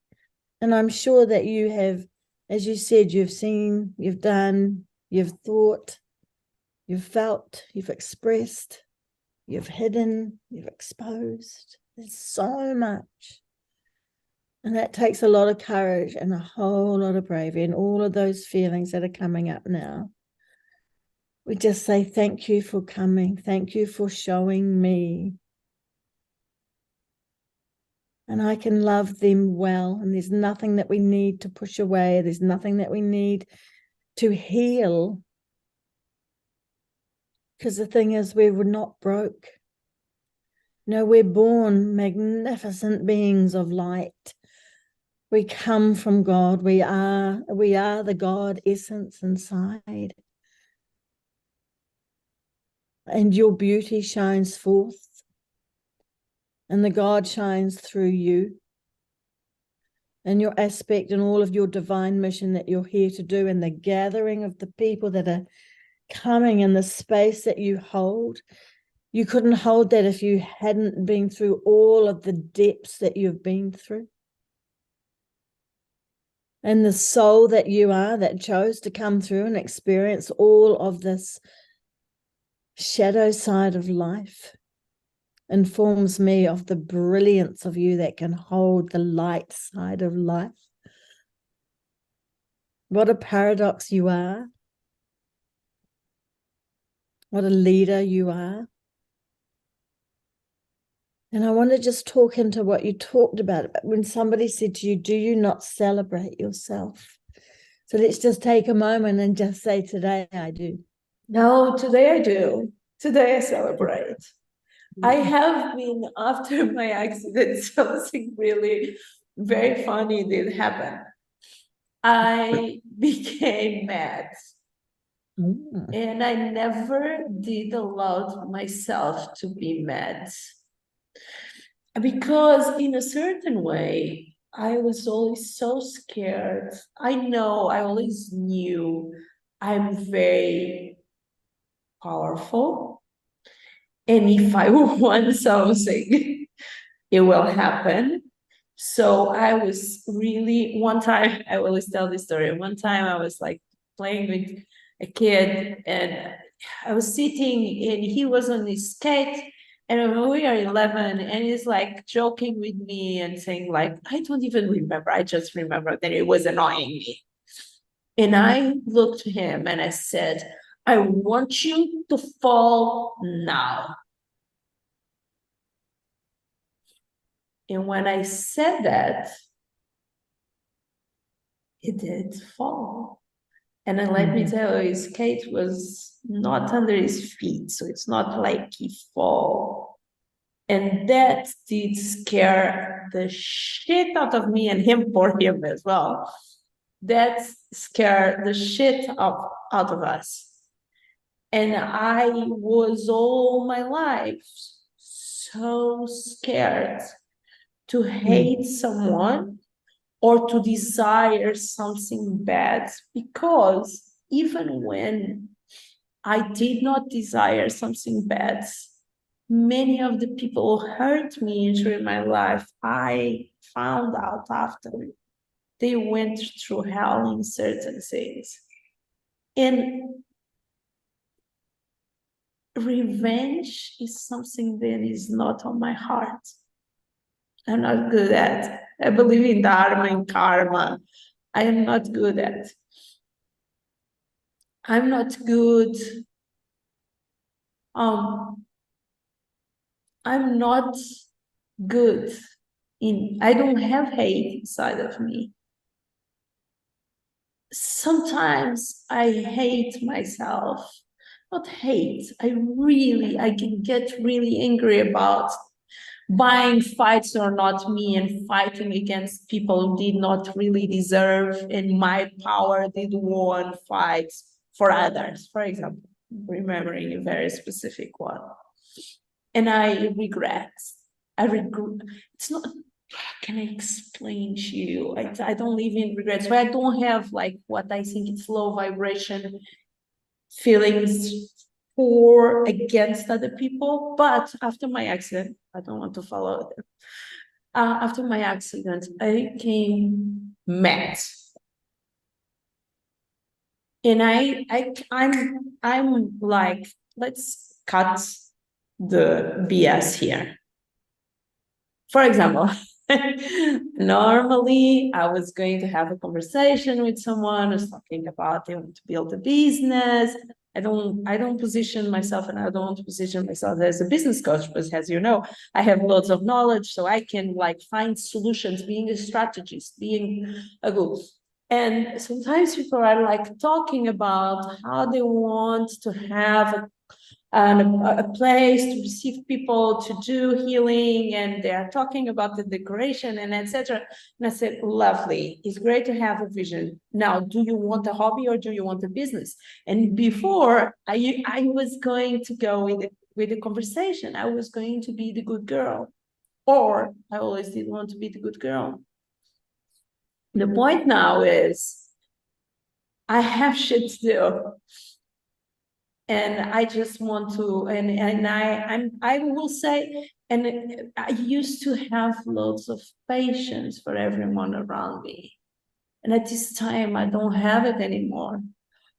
C: And I'm sure that you have, as you said, you've seen, you've done, you've thought, you've felt, you've expressed, you've hidden, you've exposed. There's so much. And that takes a lot of courage and a whole lot of bravery, and all of those feelings that are coming up now. We just say, thank you for coming. Thank you for showing me. And I can love them well. And there's nothing that we need to push away. There's nothing that we need to heal. Because the thing is, we were not broke. No, we're born magnificent beings of light. We come from God. We are the God essence inside. And your beauty shines forth. And the God shines through you. And your aspect and all of your divine mission that you're here to do, and the gathering of the people that are coming in the space that you hold. You couldn't hold that if you hadn't been through all of the depths that you've been through. And the soul that you are that chose to come through and experience all of this shadow side of life informs me of the brilliance of you that can hold the light side of life. What a paradox you are. What a leader you are. And I want to just talk into what you talked about when somebody said to you, do you not celebrate yourself? So let's just take a moment and just say, today I do.
A: No, today I do. Today I celebrate. I have been, after my accident, something really very funny did happen. I became mad. And I never did allow myself to be mad. Because in a certain way, I was always so scared. I always knew I'm very powerful. And if I want something, it will happen. So I was really, one time, I always tell this story. One time I was like playing with a kid, and I was sitting and he was on his skate, and we are 11, and he's like joking with me and saying like, I don't even remember. I just remember that it was annoying me. And I looked to him and I said, I want you to fall now. And when I said that, he did fall. And then let me tell you, his skate was not under his feet, so it's not like he fall. And that did scare the shit out of me and him, for him as well. That scared the shit out of us. And I was all my life so scared to hate someone or to desire something bad, because even when I did not desire something bad, many of the people who hurt me during my life, I found out after they went through hell in certain things. And revenge is something that is not on my heart. I'm not good at. I believe in dharma and karma. I am not good at. I'm not good. I'm not good in, I don't have hate inside of me. Sometimes I hate myself. Not hate, I can get really angry about buying fights or not me, and fighting against people who did not really deserve, and my power did won fights for others, for example, remembering a very specific one. And I regret, it's not, can I explain to you? I don't live in regrets, so I don't have like what I think it's low vibration feelings for against other people. But after my accident, I don't want to follow it. After my accident, I became mad. And I'm like, let's cut the BS here. For example, normally I was going to have a conversation with someone who's talking about they want to build a business. I don't position myself, and I don't want to position myself as a business coach, because as you know, I have lots of knowledge, so I can like find solutions, being a strategist, being a good. And sometimes people are like talking about how they want to have a place to receive people to do healing, and they are talking about the decoration and etc. And I said, lovely, it's great to have a vision. Now, do you want a hobby or do you want a business? And before I was going to go with the conversation, I was going to be the good girl, or I always did want to be the good girl. The point now is I have shit to do. And I just want to, and I will say, and I used to have lots of patience for everyone around me. And at this time, I don't have it anymore.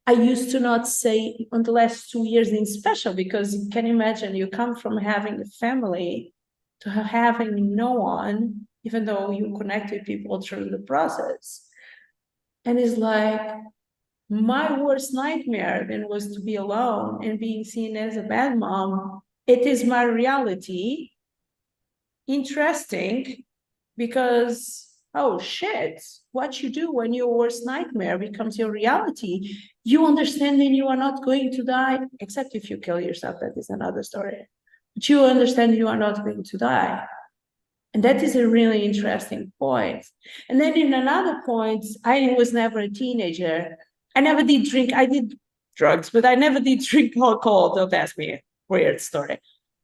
A: I used to not say in the last 2 years in special, because you can imagine you come from having a family to having no one, even though you connect with people through the process. And it's like, my worst nightmare then was to be alone and being seen as a bad mom. It is my reality. Interesting, because, oh shit, what you do when your worst nightmare becomes your reality, you understand that you are not going to die, except if you kill yourself, that is another story. But you understand you are not going to die. And that is a really interesting point. And then in another point, I was never a teenager. I never did drink. I did drugs, but I never did drink alcohol. Don't ask me. Weird story.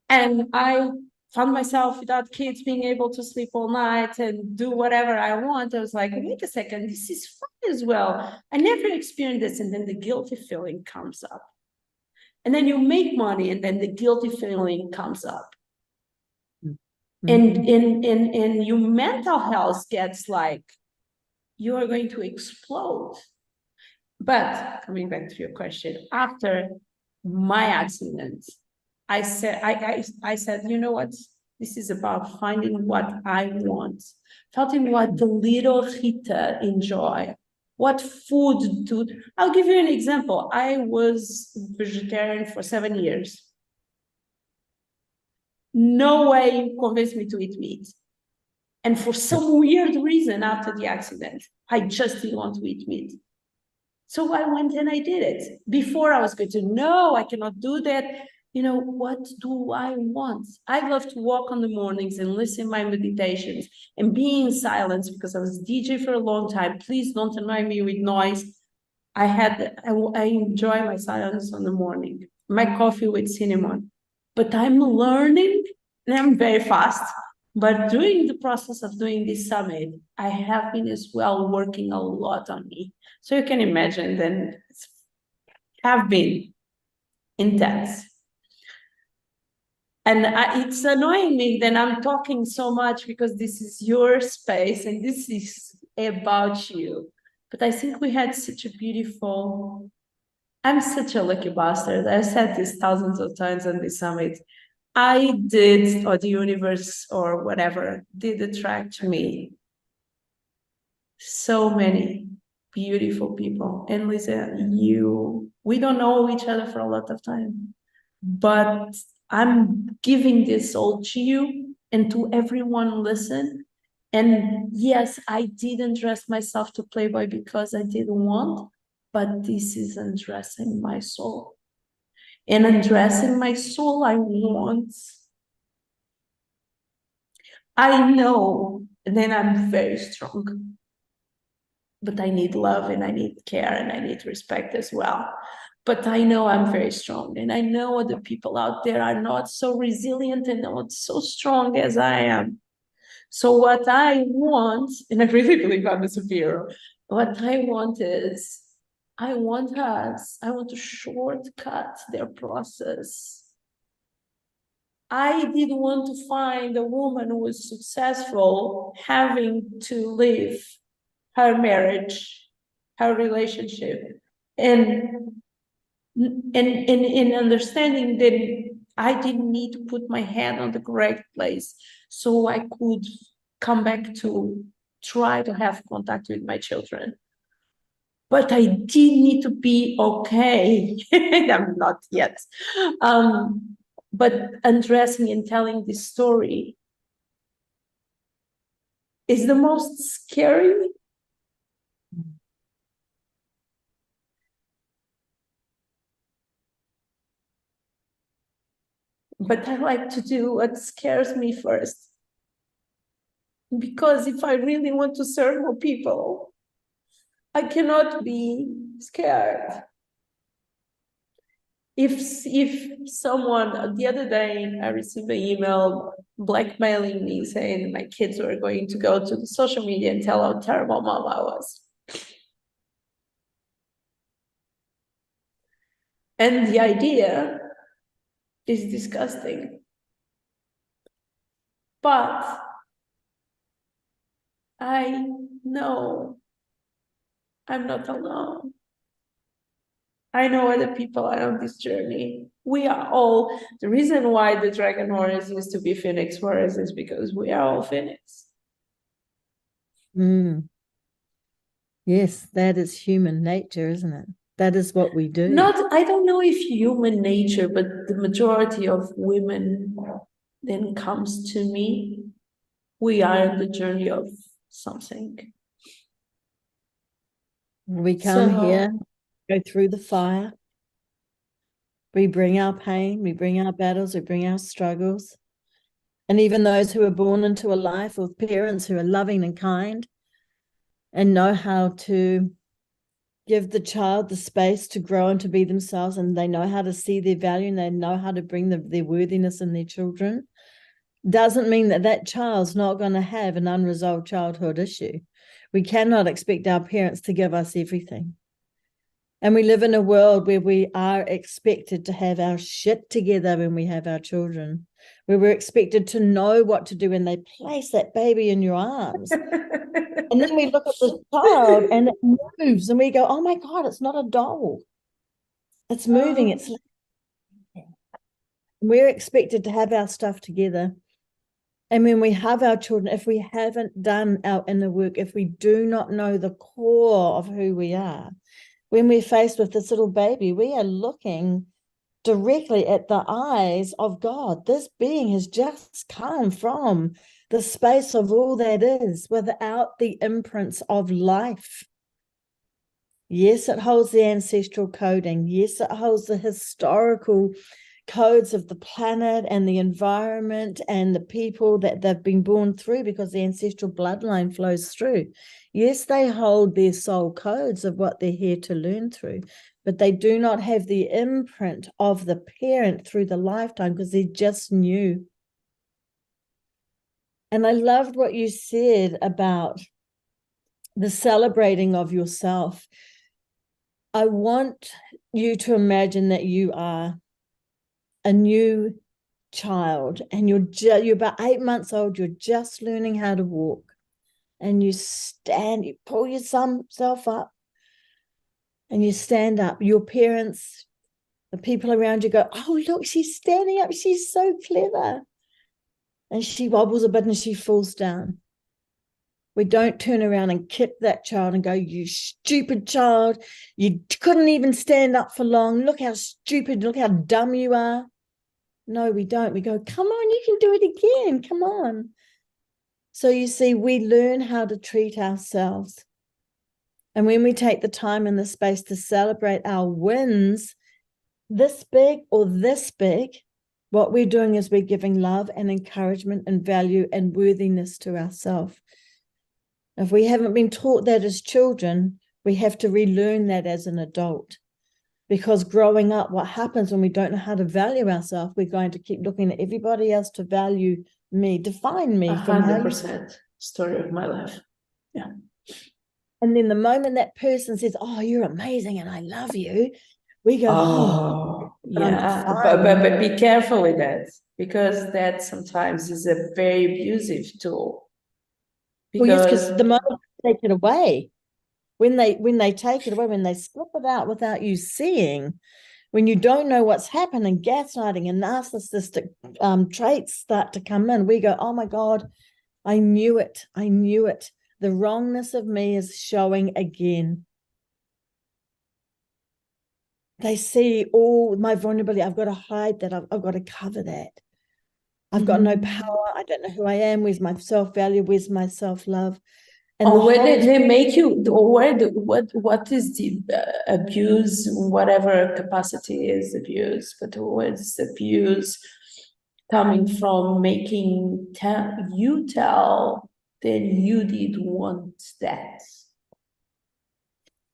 A: And I found myself without kids being able to sleep all night and do whatever I want. I was like, wait a second, this is fun as well. I never experienced this. And then the guilty feeling comes up. And then you make money, and then the guilty feeling comes up. And in your mental health gets like, you are going to explode. But coming back to your question, after my accident, I said, you know what? This is about finding what I want, finding what the little Rita enjoy, what food do. I'll give you an example. I was vegetarian for 7 years. No way you convinced me to eat meat. And for some weird reason, after the accident, I just didn't want to eat meat. So I went and I did it. Before I was going to, no, I cannot do that. You know, what do I want? I love to walk on the mornings and listen to my meditations and be in silence, because I was DJ for a long time. Please don't annoy me with noise. I enjoy my silence on the morning, my coffee with cinnamon. But I'm learning, and I'm very fast. But during the process of doing this summit, I have been as well working a lot on me. So you can imagine then it's have been intense. And it's annoying me that I'm talking so much because this is your space and this is about you. But I think we had such a beautiful, I'm such a lucky bastard. I've said this thousands of times on this summit. I did, or the universe or whatever, did attract me so many beautiful people. And Lisa, we don't know each other for a lot of time, but I'm giving this all to you and to everyone listen. And yes, I didn't dress myself to Playboy because I didn't want, but this is undressing my soul. And undressing my soul, I know that I'm very strong, but I need love and I need care and I need respect as well. But I know I'm very strong, and I know other people out there are not so resilient and not so strong as I am. So what I want, and I really believe I'm a superhero, what I want is, I want to shortcut their process. I didn't want to find a woman who was successful having to leave her marriage, her relationship, and understanding that I didn't need to put my head on the correct place so I could come back to try to have contact with my children. But I did need to be okay. I'm not yet. But undressing and telling this story is the most scary. But I like to do what scares me first. Because if I really want to serve more people, I cannot be scared. If someone, the other day, I received an email blackmailing me saying my kids were going to go to the social media and tell how terrible mom I was. And the idea is disgusting. But I know I'm not alone. I know other people are on this journey. We are all, the reason why the Dragon Warriors used to be Phoenix Warriors is because we are all Phoenix.
C: Yes, that is human nature, isn't it? That is what we do.
A: I don't know if human nature, but the majority of women then comes to me. We are on the journey of something.
C: We come here, go through the fire. We bring our pain, we bring our battles, we bring our struggles. And even those who are born into a life with parents who are loving and kind and know how to give the child the space to grow and to be themselves, and they know how to see their value and they know how to bring their worthiness in their children, doesn't mean that that child's not going to have an unresolved childhood issue. We cannot expect our parents to give us everything. And we live in a world where we are expected to have our shit together when we have our children, where we're expected to know what to do when they place that baby in your arms. And then we look at the child and it moves and we go, oh my God, it's not a doll. It's moving. It's we're expected to have our stuff together. And when we have our children, if we haven't done our inner work, if we do not know the core of who we are, when we're faced with this little baby, we are looking directly at the eyes of God. This being has just come from the space of all that is without the imprints of life. Yes, it holds the ancestral coding. Yes, it holds the historical codes of the planet and the environment and the people that they've been born through, because the ancestral bloodline flows through. Yes, they hold their soul codes of what they're here to learn through, but they do not have the imprint of the parent through the lifetime because they're just new. And I loved what you said about the celebrating of yourself. I want you to imagine that you are a new child and you're about 8 months old. You're just learning how to walk, and you pull yourself up and you stand up. Your parents, the people around you go, oh, look, she's standing up. She's so clever. And she wobbles a bit and she falls down. We don't turn around and kick that child and go, you stupid child. You couldn't even stand up for long. Look how stupid, look how dumb you are. No, we don't. We go, come on, you can do it again. Come on. So you see, we learn how to treat ourselves. And when we take the time and the space to celebrate our wins, this big or this big, what we're doing is we're giving love and encouragement and value and worthiness to ourselves. If we haven't been taught that as children, we have to relearn that as an adult. Because growing up, what happens when we don't know how to value ourselves, we're going to keep looking at everybody else to value me, define me.
A: 100% story of my life. Yeah.
C: And then the moment that person says, oh, you're amazing and I love you, we go,
A: oh yeah, but be careful with that, because that sometimes is a very abusive tool.
C: Because the moment they take it away, when they take it away, when they slip it out without you seeing, when you don't know what's happening, gaslighting and narcissistic traits start to come in. We go, oh my God, I knew it. I knew it. The wrongness of me is showing again. They see all my vulnerability. I've got to hide that. I've got to cover that. I've got no power. I don't know who I am. Where's my self-value? Where's my self-love? And
A: where did they make you, or what is the abuse, whatever capacity is abuse, but where's abuse coming from, making you tell that you did want that?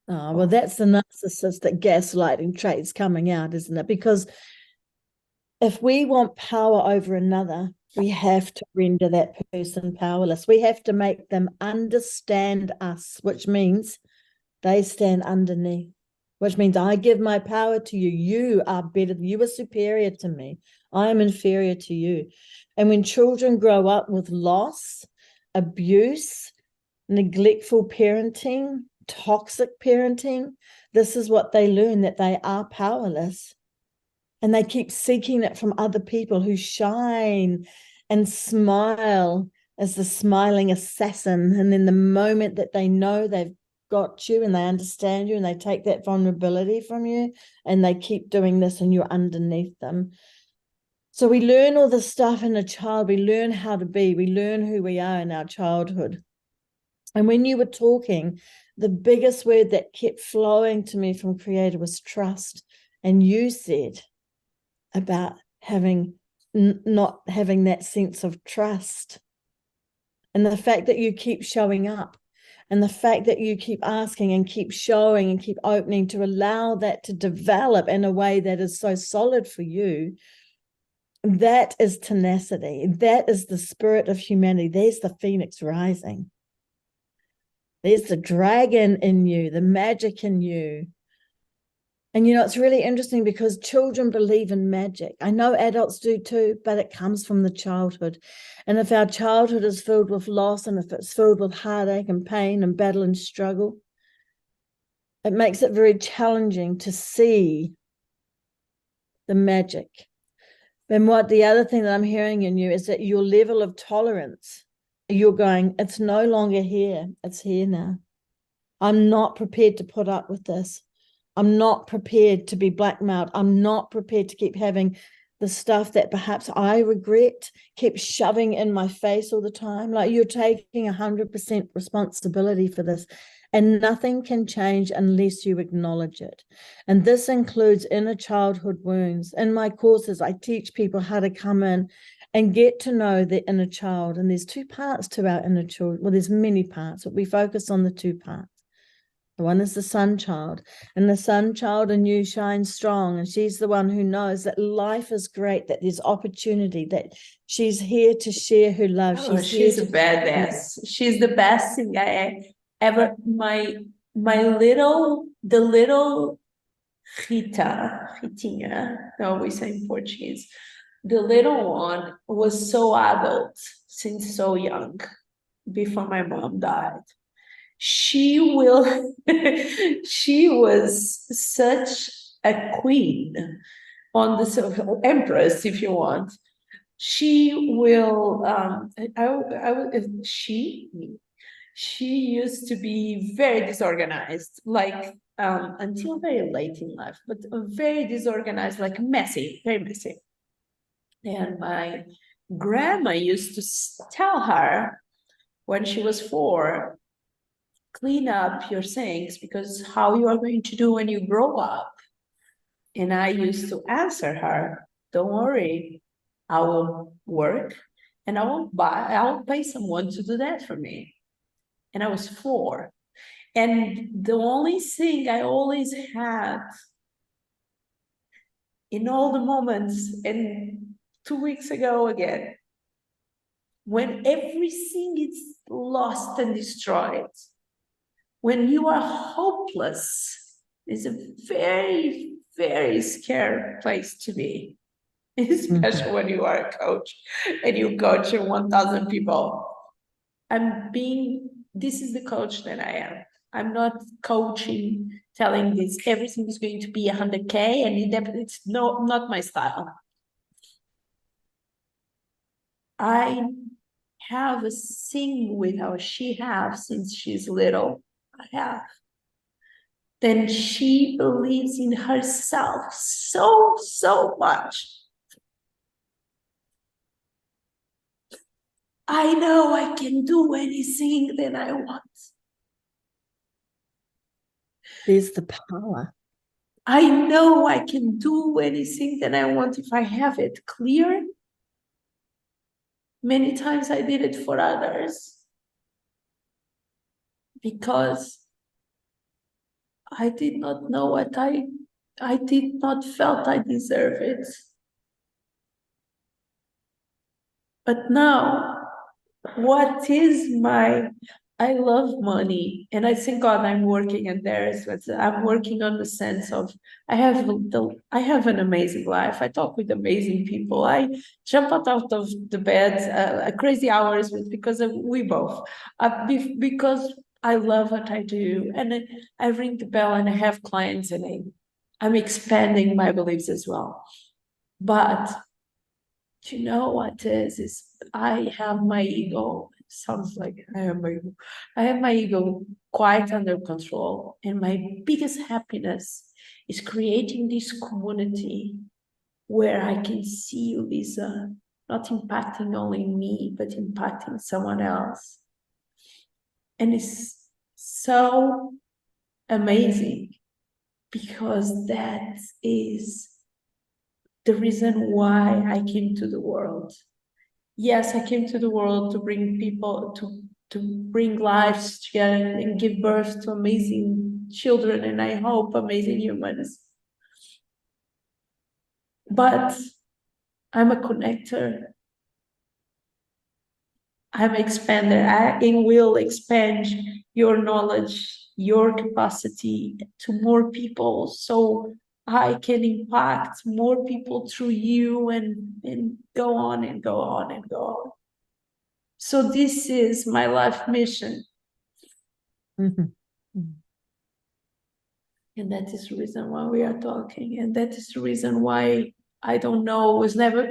C: Oh, well, that's the narcissistic gaslighting traits coming out, isn't it? Because if we want power over another, we have to render that person powerless. We have to make them understand us, which means they stand underneath, which means I give my power to you. You are better. You are superior to me. I am inferior to you. And when children grow up with loss, abuse, neglectful parenting, toxic parenting, this is what they learn, that they are powerless. And they keep seeking it from other people who shine and smile as the smiling assassin. And then the moment that they know they've got you and they understand you and they take that vulnerability from you and they keep doing this and you're underneath them. So we learn all this stuff in a child. We learn how to be. We learn who we are in our childhood. And when you were talking, the biggest word that kept flowing to me from Creator was trust. And you said about not having that sense of trust, and the fact that you keep showing up, and the fact that you keep asking and keep showing and keep opening to allow that to develop in a way that is so solid for you. That is tenacity. That is the spirit of humanity. There's the phoenix rising. There's the dragon in you, the magic in you. And, you know, it's really interesting because children believe in magic. I know adults do too, but it comes from the childhood. And if our childhood is filled with loss, and if it's filled with heartache and pain and battle and struggle, it makes it very challenging to see the magic. And what the other thing that I'm hearing in you is that your level of tolerance, you're going, it's no longer here, it's here now. I'm not prepared to put up with this. I'm not prepared to be blackmailed. I'm not prepared to keep having the stuff that perhaps I regret, keep shoving in my face all the time. Like, you're taking 100% responsibility for this, and nothing can change unless you acknowledge it. And this includes inner childhood wounds. In my courses, I teach people how to come in and get to know the inner child. And there's two parts to our inner child. Well, there's many parts, but we focus on the two parts. The one is the sun child, and the sun child in you shines strong. And she's the one who knows that life is great, that there's opportunity, that she's here to share her love.
A: Oh, she's a badass. She's the best thing I ever. The little Ritinha, no, we say in Portuguese. The little one was so adult since so young, before my mom died. She was such a queen on the empress, if you want. She will, she used to be very disorganized, like until very late in life, but very disorganized, like messy, very messy. And my grandma used to tell her when she was 4, clean up your things, because how you are going to do when you grow up. And I used to answer her, don't worry, I will work and I will pay someone to do that for me. And I was 4. And the only thing I always had in all the moments, and 2 weeks ago again, when everything is lost and destroyed, when you are hopeless, is a very, very scary place to be, especially when you are a coach and you coach 1,000 people. This is the coach that I am. I'm not coaching, telling this everything is going to be 100K, and it's not my style. I have a thing with her, she has since she's little. I have. Then she believes in herself so much. I know I can do anything that I want.
C: There's the power.
A: I know I can do anything that I want if I have it clear. Many times I did it for others because I did not know what I did not felt I deserve it. But now, I love money, and I thank God I'm working on theirs, but I'm working on the sense of I have an amazing life. I talk with amazing people. I jump out of the bed at crazy hours because we both, because I love what I do, and I ring the bell and I have clients, and I'm expanding my beliefs as well. But you know what is I have my ego. Sounds like I have my ego quite under control, and my biggest happiness is creating this community where I can see Lisa not impacting only me, but impacting someone else. And it's so amazing because that is the reason why I came to the world. Yes, I came to the world to bring people, to bring lives together and give birth to amazing children, and I hope amazing humans. But I'm a connector. I'm an expander. I will expand your knowledge, your capacity to more people, so I can impact more people through you, and go on and go on and go on. So this is my life mission. And that is the reason why we are talking. And that is the reason why I don't know,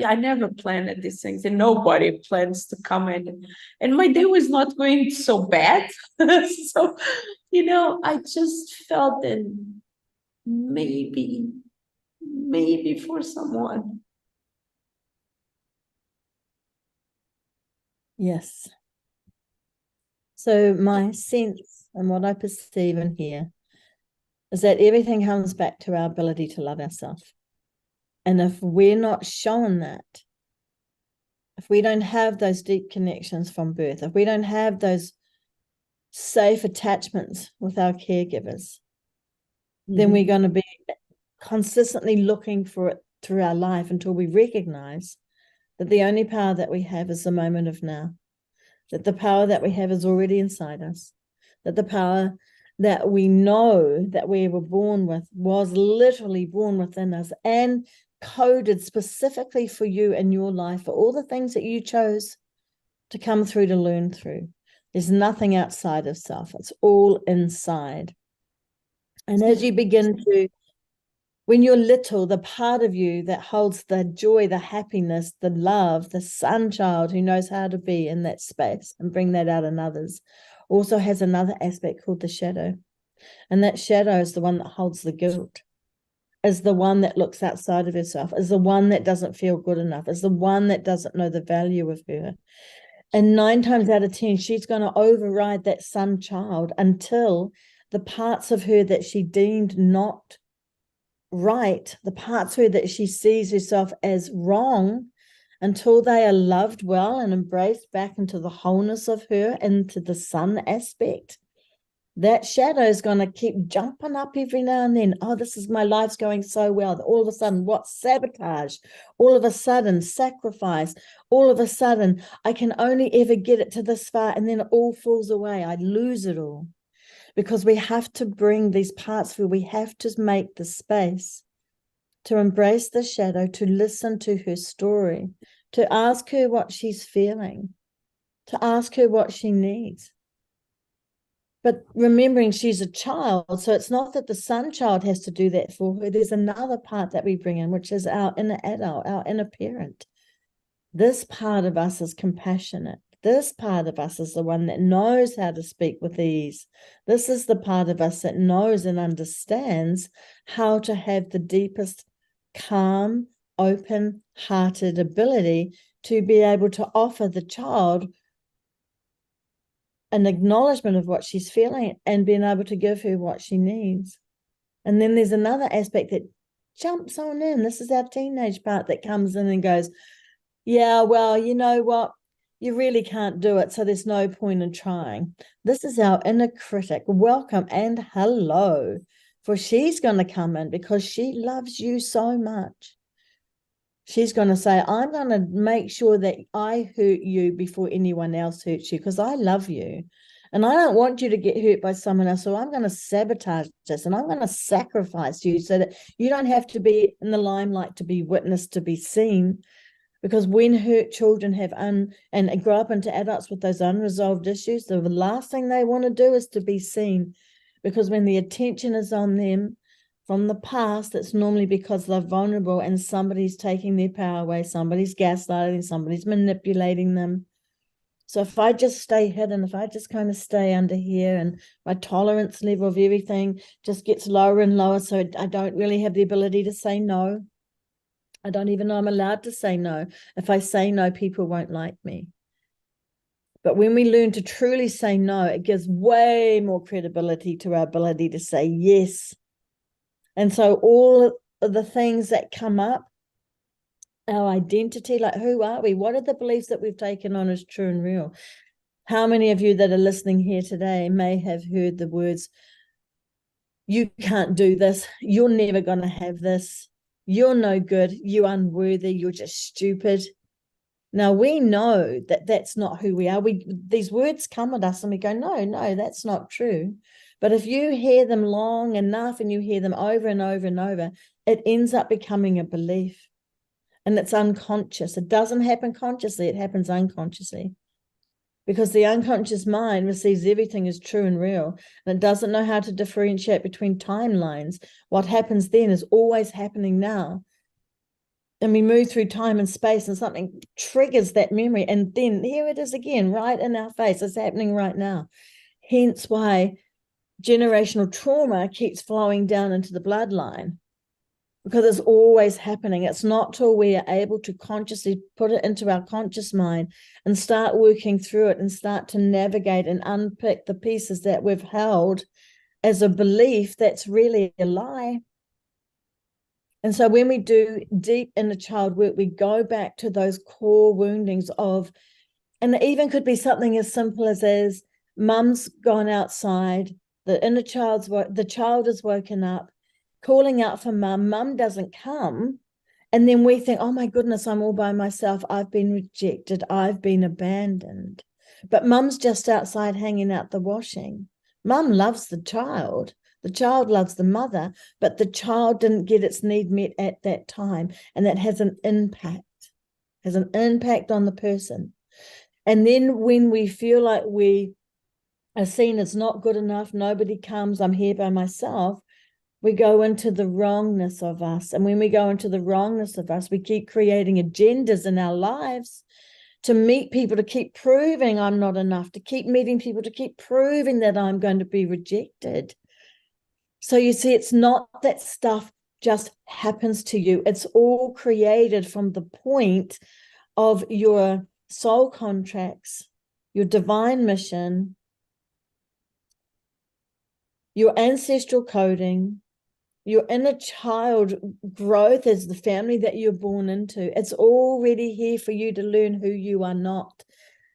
A: I never planned these things, and nobody plans to come in. And my day was not going so bad. So, I just felt that maybe for someone.
C: Yes. So my sense and what I perceive and hear is that everything comes back to our ability to love ourselves. And if we're not shown that, if we don't have those deep connections from birth, if we don't have those safe attachments with our caregivers, then we're going to be consistently looking for it through our life until we recognize that the only power that we have is the moment of now, that the power that we have is already inside us, that the power that we know that we were born with was literally born within us and coded specifically for you in your life, for all the things that you chose to come through, to learn through. There's nothing outside of self. It's all inside. And as you begin to, when you're little, the part of you that holds the joy, the happiness, the love, the sun child who knows how to be in that space and bring that out in others, also has another aspect called the shadow. And that shadow is the one that holds the guilt, is the one that looks outside of herself, is the one that doesn't feel good enough, is the one that doesn't know the value of her. And 9 times out of 10, she's going to override that sun child until the parts of her that she deemed not right, the parts of her that she sees herself as wrong, until they are loved well and embraced back into the wholeness of her, into the sun aspect, that shadow is going to keep jumping up every now and then. Oh, this is, my life's going so well. All of a sudden, what? Sabotage. All of a sudden, sacrifice. All of a sudden, I can only ever get it to this far, and then it all falls away. I lose it all. Because we have to bring these parts where we have to make the space to embrace the shadow, to listen to her story, to ask her what she's feeling, to ask her what she needs. But remembering she's a child, so it's not that the sun child has to do that for her. There's another part that we bring in, which is our inner adult, our inner parent. This part of us is compassionate. This part of us is the one that knows how to speak with ease. This is the part of us that knows and understands how to have the deepest, calm, open-hearted ability to be able to offer the child an acknowledgement of what she's feeling and being able to give her what she needs. And then there's another aspect that jumps on in. This is our teenage part that comes in and goes, yeah, well, you know what? You really can't do it, so there's no point in trying. This is our inner critic. Welcome and hello. For she's going to come in because she loves you so much. She's going to say, I'm going to make sure that I hurt you before anyone else hurts you, because I love you. And I don't want you to get hurt by someone else. So I'm going to sabotage this, and I'm going to sacrifice you so that you don't have to be in the limelight to be witnessed, to be seen. Because when hurt children have and grow up into adults with those unresolved issues, the last thing they want to do is to be seen. Because when the attention is on them from the past, it's normally because they're vulnerable and somebody's taking their power away, somebody's gaslighting, somebody's manipulating them. So if I just stay hidden, if I just kind of stay under here, and my tolerance level of everything just gets lower and lower, so I don't really have the ability to say no. I don't even know I'm allowed to say no. If I say no, people won't like me. But when we learn to truly say no, it gives way more credibility to our ability to say yes. And so all of the things that come up, our identity, like who are we? What are the beliefs that we've taken on as true and real? How many of you that are listening here today may have heard the words, you can't do this, you're never going to have this, you're no good, you're unworthy, you're just stupid. Now, we know that that's not who we are. These words come at us and we go, no, that's not true. But if you hear them long enough and you hear them over and over and over, it ends up becoming a belief. And it's unconscious. It doesn't happen consciously, it happens unconsciously. Because the unconscious mind receives everything as true and real, and it doesn't know how to differentiate between timelines. What happens then is always happening now. And we move through time and space, and something triggers that memory, and then here it is again, right in our face. It's happening right now. Hence why generational trauma keeps flowing down into the bloodline, because it's always happening. It's not till we are able to consciously put it into our conscious mind and start working through it and start to navigate and unpick the pieces that we've held as a belief that's really a lie. And so when we do deep inner child work, we go back to those core woundings of, and it even could be something as simple as mum's gone outside, the inner the child is woken up, calling out for mum, mum doesn't come. And then we think, oh my goodness, I'm all by myself. I've been rejected. I've been abandoned. But mum's just outside hanging out the washing. Mum loves the child. The child loves the mother, but the child didn't get its need met at that time. And that has an impact on the person. And then when we feel like we are seen as not good enough, nobody comes, I'm here by myself, we go into the wrongness of us. And when we go into the wrongness of us, we keep creating agendas in our lives to meet people, to keep proving I'm not enough, to keep meeting people, to keep proving that I'm going to be rejected. So you see, it's not that stuff just happens to you. It's all created from the point of your soul contracts, your divine mission, your ancestral coding, your inner child growth as the family that you're born into. It's already here for you to learn who you are not,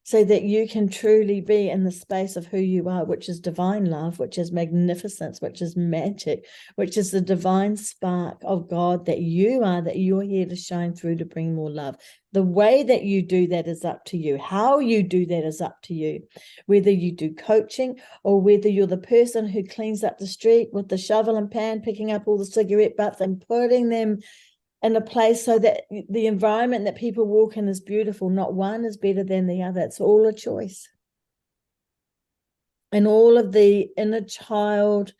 C: so that you can truly be in the space of who you are, which is divine love, which is magnificence, which is magic, which is the divine spark of God that you are, that you're here to shine through to bring more love. The way that you do that is up to you. How you do that is up to you. Whether you do coaching or whether you're the person who cleans up the street with the shovel and pan, picking up all the cigarette butts and putting them in a place so that the environment that people walk in is beautiful. Not one is better than the other. It's all a choice. And all of the inner child,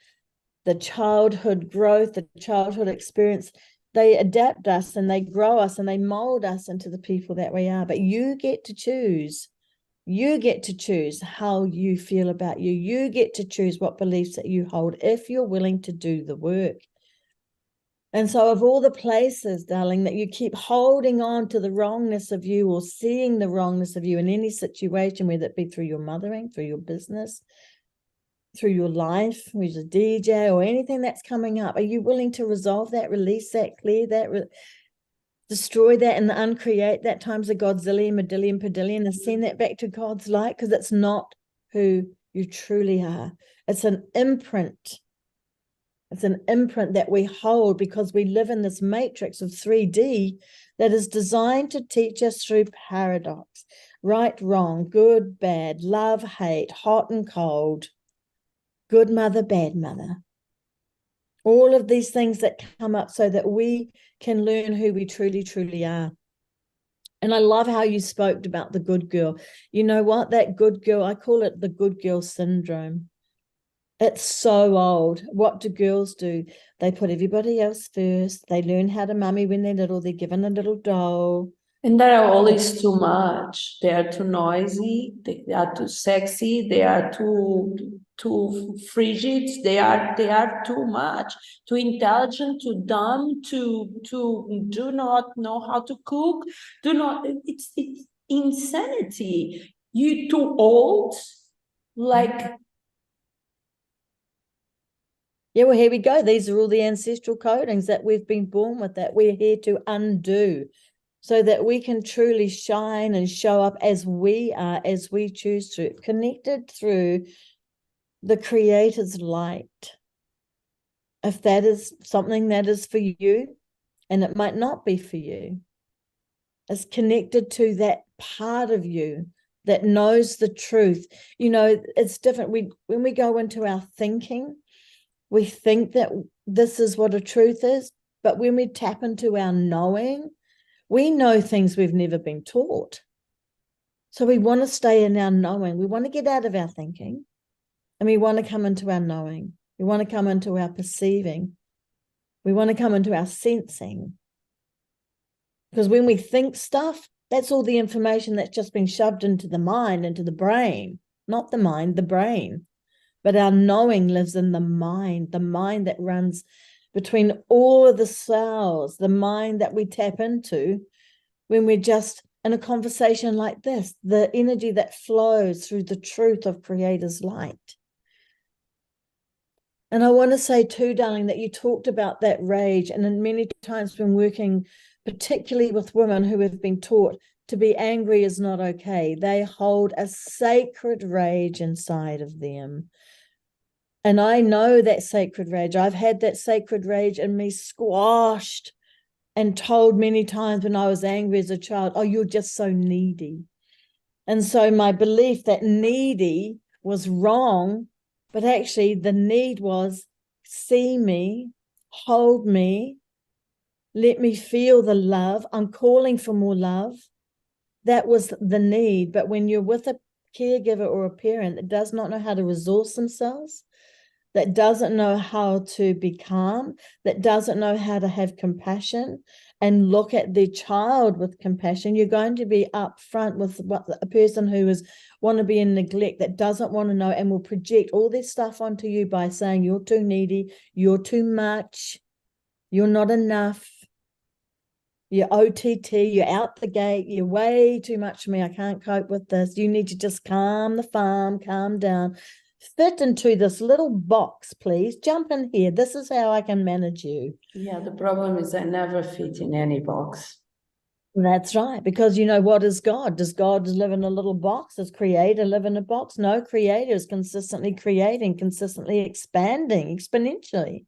C: the childhood growth, the childhood experience, they adapt us and they grow us and they mold us into the people that we are. But you get to choose. You get to choose how you feel about you. You get to choose what beliefs that you hold if you're willing to do the work. And so of all the places, darling, that you keep holding on to the wrongness of you or seeing the wrongness of you in any situation, whether it be through your mothering, through your business, through your life, as a DJ or anything that's coming up, are you willing to resolve that, release that, clear that, destroy that and uncreate that times a godzillion, medillion, pedillion and send that back to God's light? Because it's not who you truly are. It's an imprint. It's an imprint that we hold because we live in this matrix of 3D that is designed to teach us through paradox, right, wrong, good, bad, love, hate, hot and cold, good mother, bad mother. All of these things that come up so that we can learn who we truly, truly are. And I love how you spoke about the good girl. You know what? That good girl, I call it the good girl syndrome. It's so old. What do girls do? They put everybody else first. They learn how to mummy when they're little. They're given a little doll.
A: And they are always too much. They are too noisy. They are too sexy. They are too frigid. They are too much. Too intelligent. Too dumb. Too do not know how to cook. It's insanity. You too old. Like.
C: Yeah, well, here we go. These are all the ancestral codings that we've been born with, that we're here to undo, so that we can truly shine and show up as we are, as we choose to, connected through the Creator's light. If that is something that is for you, and it might not be for you, it's connected to that part of you that knows the truth. You know, it's different. When we go into our thinking, we think that this is what a truth is, but when we tap into our knowing, we know things we've never been taught. So we want to stay in our knowing. We want to get out of our thinking, and we want to come into our knowing. We want to come into our perceiving. We want to come into our sensing. Because when we think stuff, that's all the information that's just been shoved into the mind, into the brain, not the mind, the brain. But our knowing lives in the mind that runs between all of the cells, the mind that we tap into when we're just in a conversation like this, the energy that flows through the truth of Creator's light. And I want to say too, darling, that you talked about that rage, and then many times when working particularly with women who have been taught to be angry is not okay. They hold a sacred rage inside of them. And I know that sacred rage. I've had that sacred rage in me squashed and told many times when I was angry as a child, oh, you're just so needy. And so my belief that needy was wrong, but actually the need was see me, hold me, let me feel the love. I'm calling for more love. That was the need. But when you're with a caregiver or a parent that does not know how to resource themselves, that doesn't know how to be calm, that doesn't know how to have compassion and look at their child with compassion, you're going to be upfront with what a person who is want to be in neglect, that doesn't want to know and will project all this stuff onto you by saying you're too needy, you're too much, you're not enough, you're OTT, you're out the gate, you're way too much for me, I can't cope with this, you need to just calm the farm, calm down, fit into this little box, please, jump in here, this is how I can manage you.
A: Yeah, the problem is I never fit in any box.
C: That's right, because you know, what is God? Does God live in a little box? Does Creator live in a box? No, Creator is consistently creating, consistently expanding, exponentially.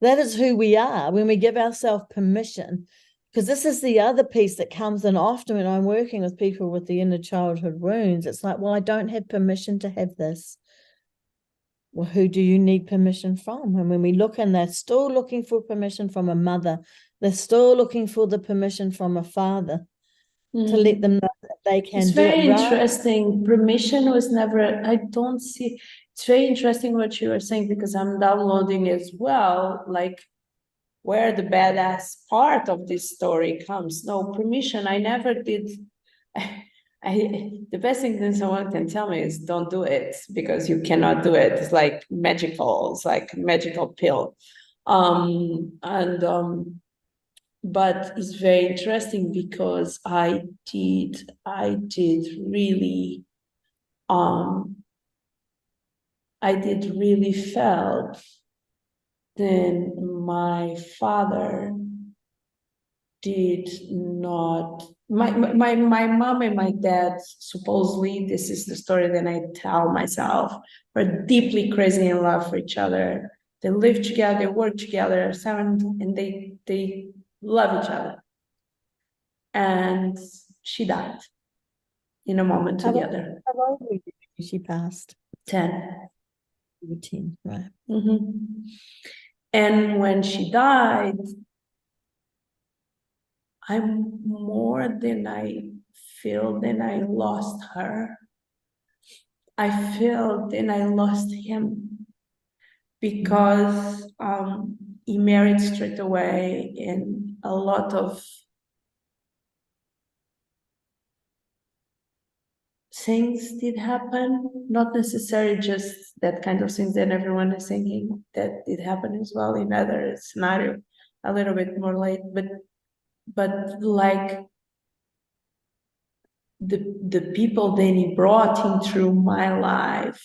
C: That is who we are when we give ourselves permission, because this is the other piece that comes in often when I'm working with people with the inner childhood wounds. It's like, well, I don't have permission to have this. Well, who do you need permission from? And when we look and they're still looking for permission from a mother, they're still looking for the permission from a father to let them know that they can
A: It's
C: do it.
A: very
C: Right.
A: interesting. Permission was never, I don't see, it's very interesting what you are saying, because I'm downloading as well, like where the badass part of this story comes. No permission, I never did. The best thing that someone can tell me is don't do it, because you cannot do it. It's like magical, it's like magical pill. But it's very interesting because I did really felt then my father did not, my mom and my dad, supposedly, this is the story that I tell myself, were deeply crazy in love for each other. They lived together, they worked together, and they love each other. And she died in a moment together.
C: How old were you when she passed?
A: 10.
C: 10, right.
A: And when she died, I'm more than I feel then I lost her. I feel then I lost him, because he married straight away, and a lot of things did happen, not necessarily just that kind of things that everyone is thinking, that did happen as well in other scenario, a little bit more late, but like the people then he brought in through my life,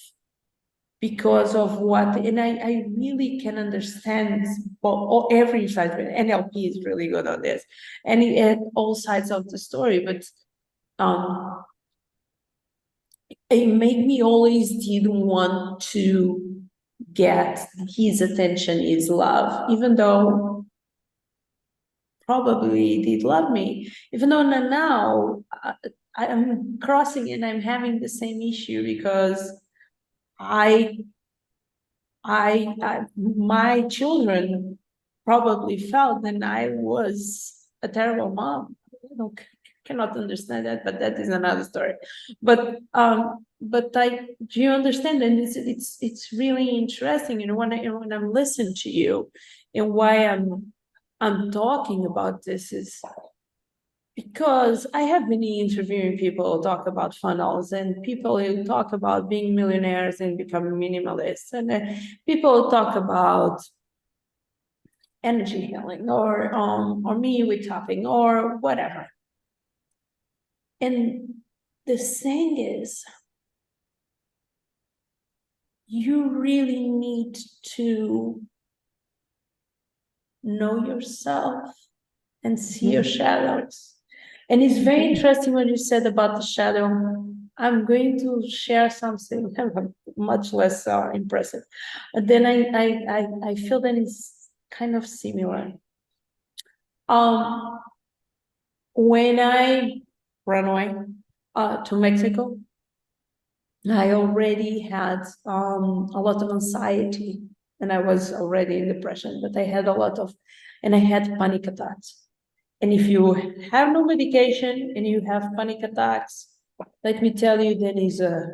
A: because of what, and I really can understand every side. NLP is really good on this, and at all sides of the story, but it made me always did want to get his attention, his love, even though probably he did love me, even though now I'm crossing and I'm having the same issue, because my children probably felt that I was a terrible mom. I cannot understand that, but that is another story. But do you understand? And it's really interesting, you know, when I'm listening to you, and why I'm talking about this is because I have been interviewing people who talk about funnels, and people who talk about being millionaires and becoming minimalists, and people who talk about energy healing, or me with tapping, or whatever. And the thing is, you really need to know yourself and see your shadows. And it's very interesting what you said about the shadow. I'm going to share something much less impressive. But then I feel that it's kind of similar. When I ran away to Mexico, I already had a lot of anxiety, and I was already in depression, but I had and I had panic attacks. And if you have no medication and you have panic attacks, let me tell you, that is a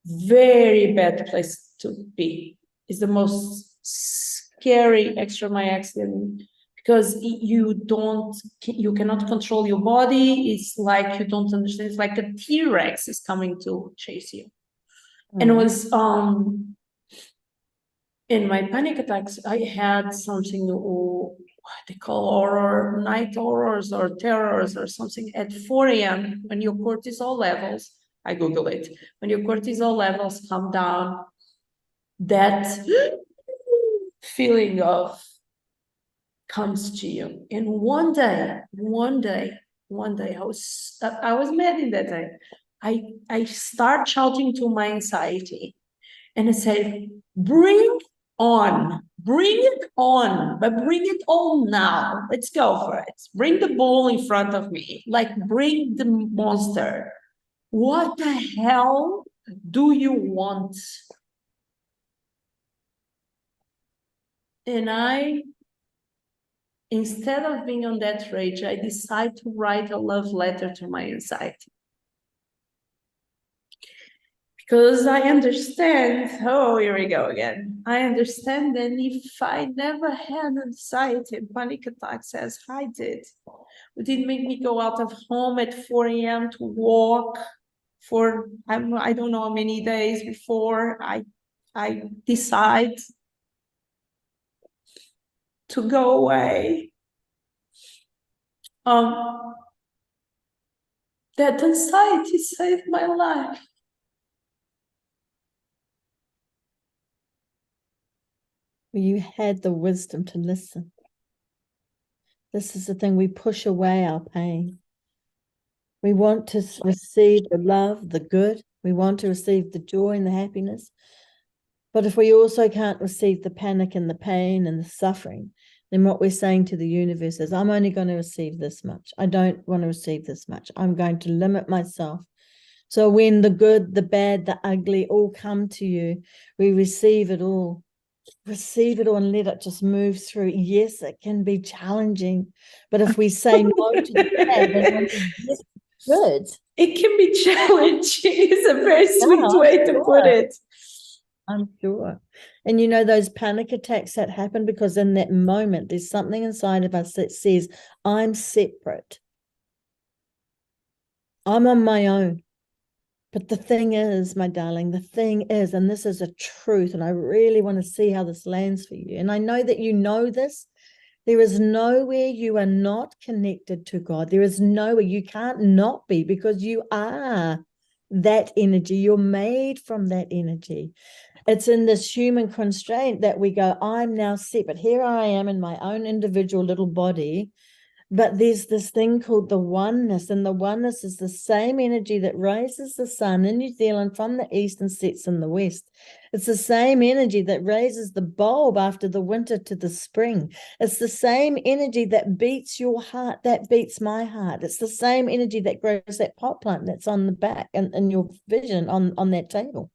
A: very bad place to be. It's the most scary extraordinary accident, because you cannot control your body. It's like you don't understand. It's like a T-Rex is coming to chase you. And it was in my panic attacks, I had something they call night horrors or terrors or something at 4 a.m. when your cortisol levels, I Google it, when your cortisol levels come down, that feeling of comes to you. And one day, I was mad in that day. I start shouting to my anxiety, and I said, bring it on, but bring it on now. Let's go for it. Bring the bull in front of me, like bring the monster. What the hell do you want? And instead of being on that rage, I decide to write a love letter to my anxiety. Because I understand, here we go again. I understand that if I never had anxiety and panic attacks as I did, it didn't make me go out of home at 4 a.m. to walk for, I don't know how many days before I decide to go away. That anxiety saved my life.
C: You had the wisdom to listen. This is the thing, we push away our pain. We want to receive the love, the good. We want to receive the joy and the happiness. But if we also can't receive the panic and the pain and the suffering, then what we're saying to the universe is, I'm only going to receive this much. I don't want to receive this much. I'm going to limit myself. So when the good, the bad, the ugly all come to you, we receive it all. Receive it all and let it just move through. Yes, it can be challenging, but if we say no to the bad and yes, good,
A: it can be challenging. It's a very sweet way to put it.
C: I'm sure. And you know, those panic attacks that happen because in that moment there's something inside of us that says, I'm separate, I'm on my own. But the thing is, my darling, the thing is, and this is a truth, and I really want to see how this lands for you. And I know that you know this. There is nowhere you are not connected to God. There is nowhere you can't not be, because you are that energy. You're made from that energy. It's in this human constraint that we go, I'm now separate. Here I am in my own individual little body. But there's this thing called the oneness, and the oneness is the same energy that raises the sun in New Zealand from the east and sets in the west. It's the same energy that raises the bulb after the winter to the spring. It's the same energy that beats your heart, that beats my heart. It's the same energy that grows that pot plant that's on the back and in your vision on that table.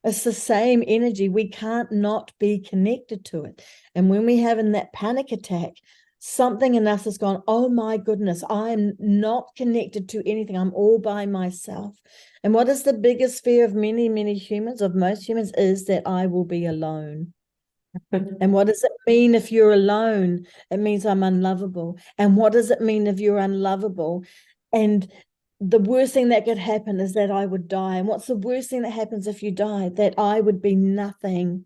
C: It's the same energy. We can't not be connected to it. And when we have in that panic attack, something in us has gone, oh my goodness, I'm not connected to anything. I'm all by myself. And what is the biggest fear of many, many humans, of most humans, is that I will be alone. And what does it mean if you're alone? It means I'm unlovable. And what does it mean if you're unlovable? And the worst thing that could happen is that I would die. And what's the worst thing that happens if you die? That I would be nothing.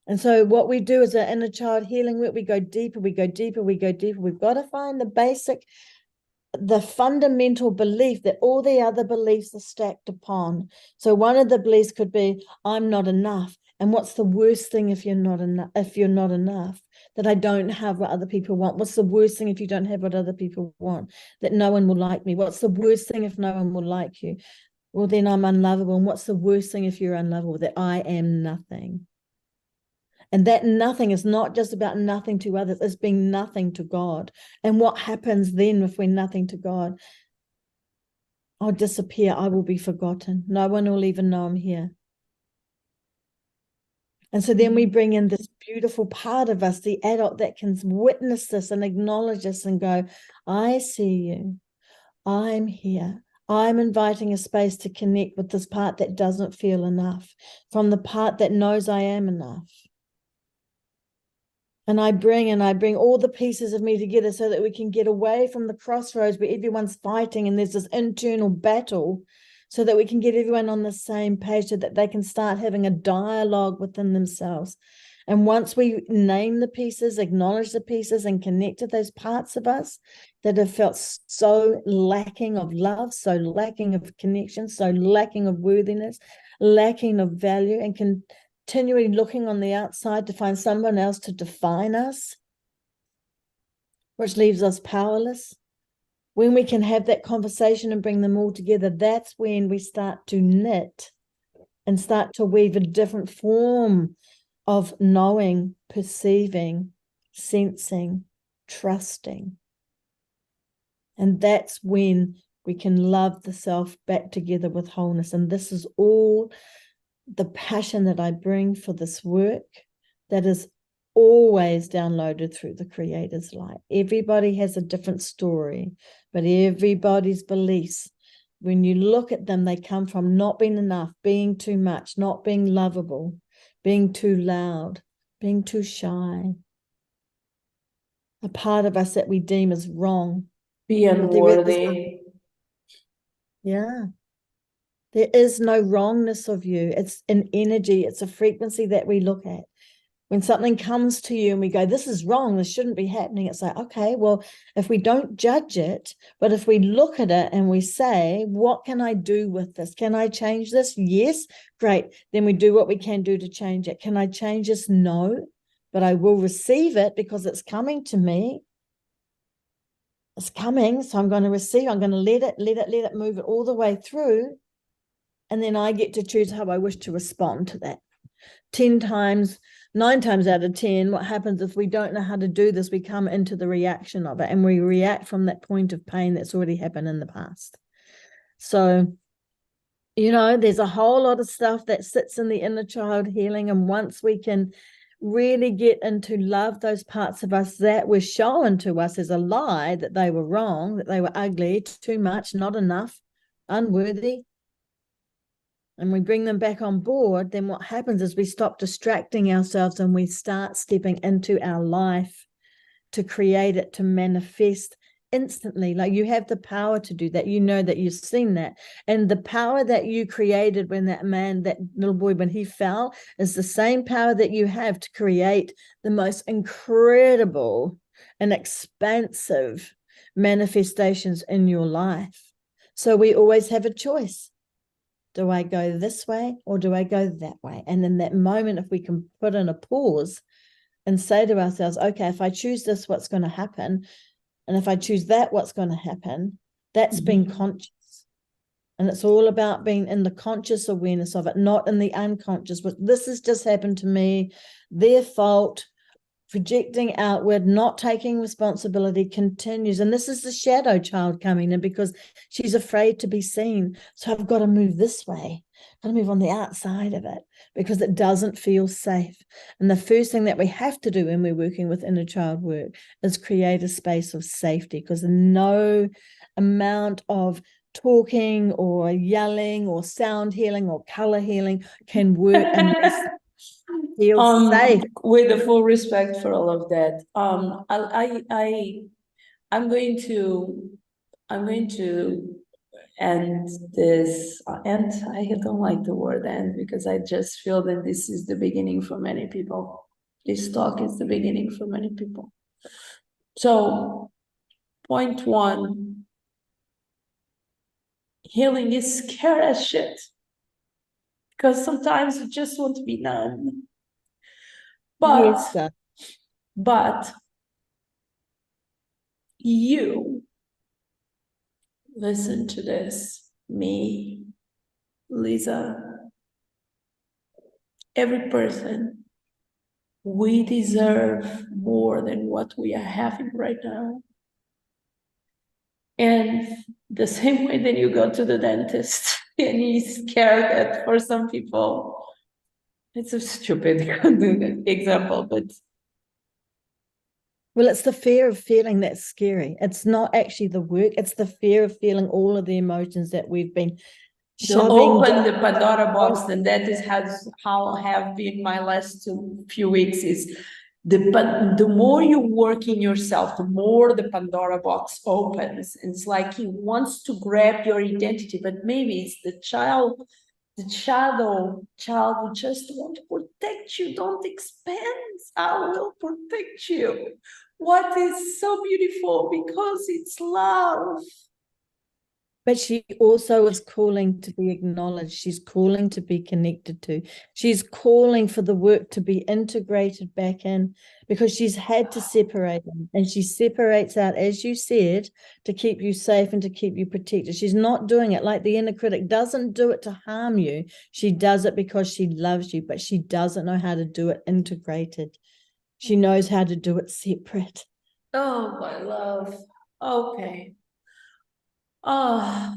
C: And so what we do is an inner child healing work. We go deeper, we go deeper, we go deeper. We've got to find the fundamental belief that all the other beliefs are stacked upon. So one of the beliefs could be, I'm not enough. And what's the worst thing if you're not enough? that I don't have what other people want? What's the worst thing if you don't have what other people want? That no one will like me. What's the worst thing if no one will like you? Well, then I'm unlovable. And what's the worst thing if you're unlovable? That I am nothing. And that nothing is not just about nothing to others, it's being nothing to God. And what happens then if we're nothing to God? I'll disappear. I will be forgotten. No one will even know I'm here. And so then we bring in this beautiful part of us, the adult that can witness this and acknowledge this and go, I see you. I'm here. I'm inviting a space to connect with this part that doesn't feel enough, from the part that knows I am enough. And I bring all the pieces of me together so that we can get away from the crossroads where everyone's fighting and there's this internal battle, so that we can get everyone on the same page, so that they can start having a dialogue within themselves. And once we name the pieces, acknowledge the pieces, and connect to those parts of us that have felt so lacking of love, so lacking of connection, so lacking of worthiness, lacking of value, and continually looking on the outside to find someone else to define us, which leaves us powerless. When we can have that conversation and bring them all together, that's when we start to knit and start to weave a different form of knowing, perceiving, sensing, trusting. And that's when we can love the self back together with wholeness. And this is all the passion that I bring for this work that is always downloaded through the Creator's light. Everybody has a different story, but everybody's beliefs, when you look at them, they come from not being enough, being too much, not being lovable, being too loud, being too shy. A part of us that we deem as wrong.
A: Be unworthy.
C: Yeah. There is no wrongness of you. It's an energy. It's a frequency that we look at. When something comes to you and we go, this is wrong, this shouldn't be happening. It's like, okay, well, if we don't judge it, but if we look at it and we say, what can I do with this? Can I change this? Yes, great. Then we do what we can do to change it. Can I change this? No, but I will receive it because it's coming to me. It's coming, so I'm going to receive. I'm going to let it move it all the way through. And then I get to choose how I wish to respond to that. 9 times out of 10, what happens if we don't know how to do this, we come into the reaction of it and we react from that point of pain that's already happened in the past. So, there's a whole lot of stuff that sits in the inner child healing. And once we can really get into love those parts of us that were shown to us as a lie, that they were wrong, that they were ugly, too much, not enough, unworthy, and we bring them back on board, then what happens is we stop distracting ourselves and we start stepping into our life to create it, to manifest instantly. Like, you have the power to do that. You know that you've seen that. And the power that you created when that little boy, when he fell, is the same power that you have to create the most incredible and expansive manifestations in your life. So we always have a choice. Do I go this way or do I go that way? And in that moment, if we can put in a pause and say to ourselves, okay, if I choose this, what's going to happen? And if I choose that, what's going to happen? That's being conscious. And it's all about being in the conscious awareness of it, not in the unconscious. But this has just happened to me, their fault. Projecting outward, not taking responsibility continues. And this is the shadow child coming in because she's afraid to be seen. So I've got to move this way. I've got to move on the outside of it because it doesn't feel safe. And the first thing that we have to do when we're working with inner child work is create a space of safety, because no amount of talking or yelling or sound healing or color healing can work unless feel safe.
A: With the full respect for all of that, I'm going to end this, and I don't like the word end because I just feel that this is the beginning for many people. This talk is the beginning for many people. So, point 1, healing is scary as shit. Because sometimes you just want to be numb. But
C: yes,
A: But you listen to this, me, Lisa, every person, we deserve more than what we are having right now. And the same way that you go to the dentist and you're scared that for some people, it's a stupid example, but
C: well, it's the fear of feeling that's scary. It's not actually the work. It's the fear of feeling all of the emotions that we've been
A: to open the Pandora box, and that is how have been my last few weeks is the more you work in yourself, the more the Pandora box opens. It's like he wants to grab your identity, but maybe it's the child who just want to protect you. Don't expand. I will protect you. What is so beautiful because it's love.
C: But she also is calling to be acknowledged. She's calling to be connected to. She's calling for the work to be integrated back in because she's had to separate them. And she separates out, as you said, to keep you safe and to keep you protected. She's not doing it like the inner critic doesn't do it to harm you. She does it because she loves you, but she doesn't know how to do it integrated. She knows how to do it separate.
A: Oh, my love. Okay. Oh,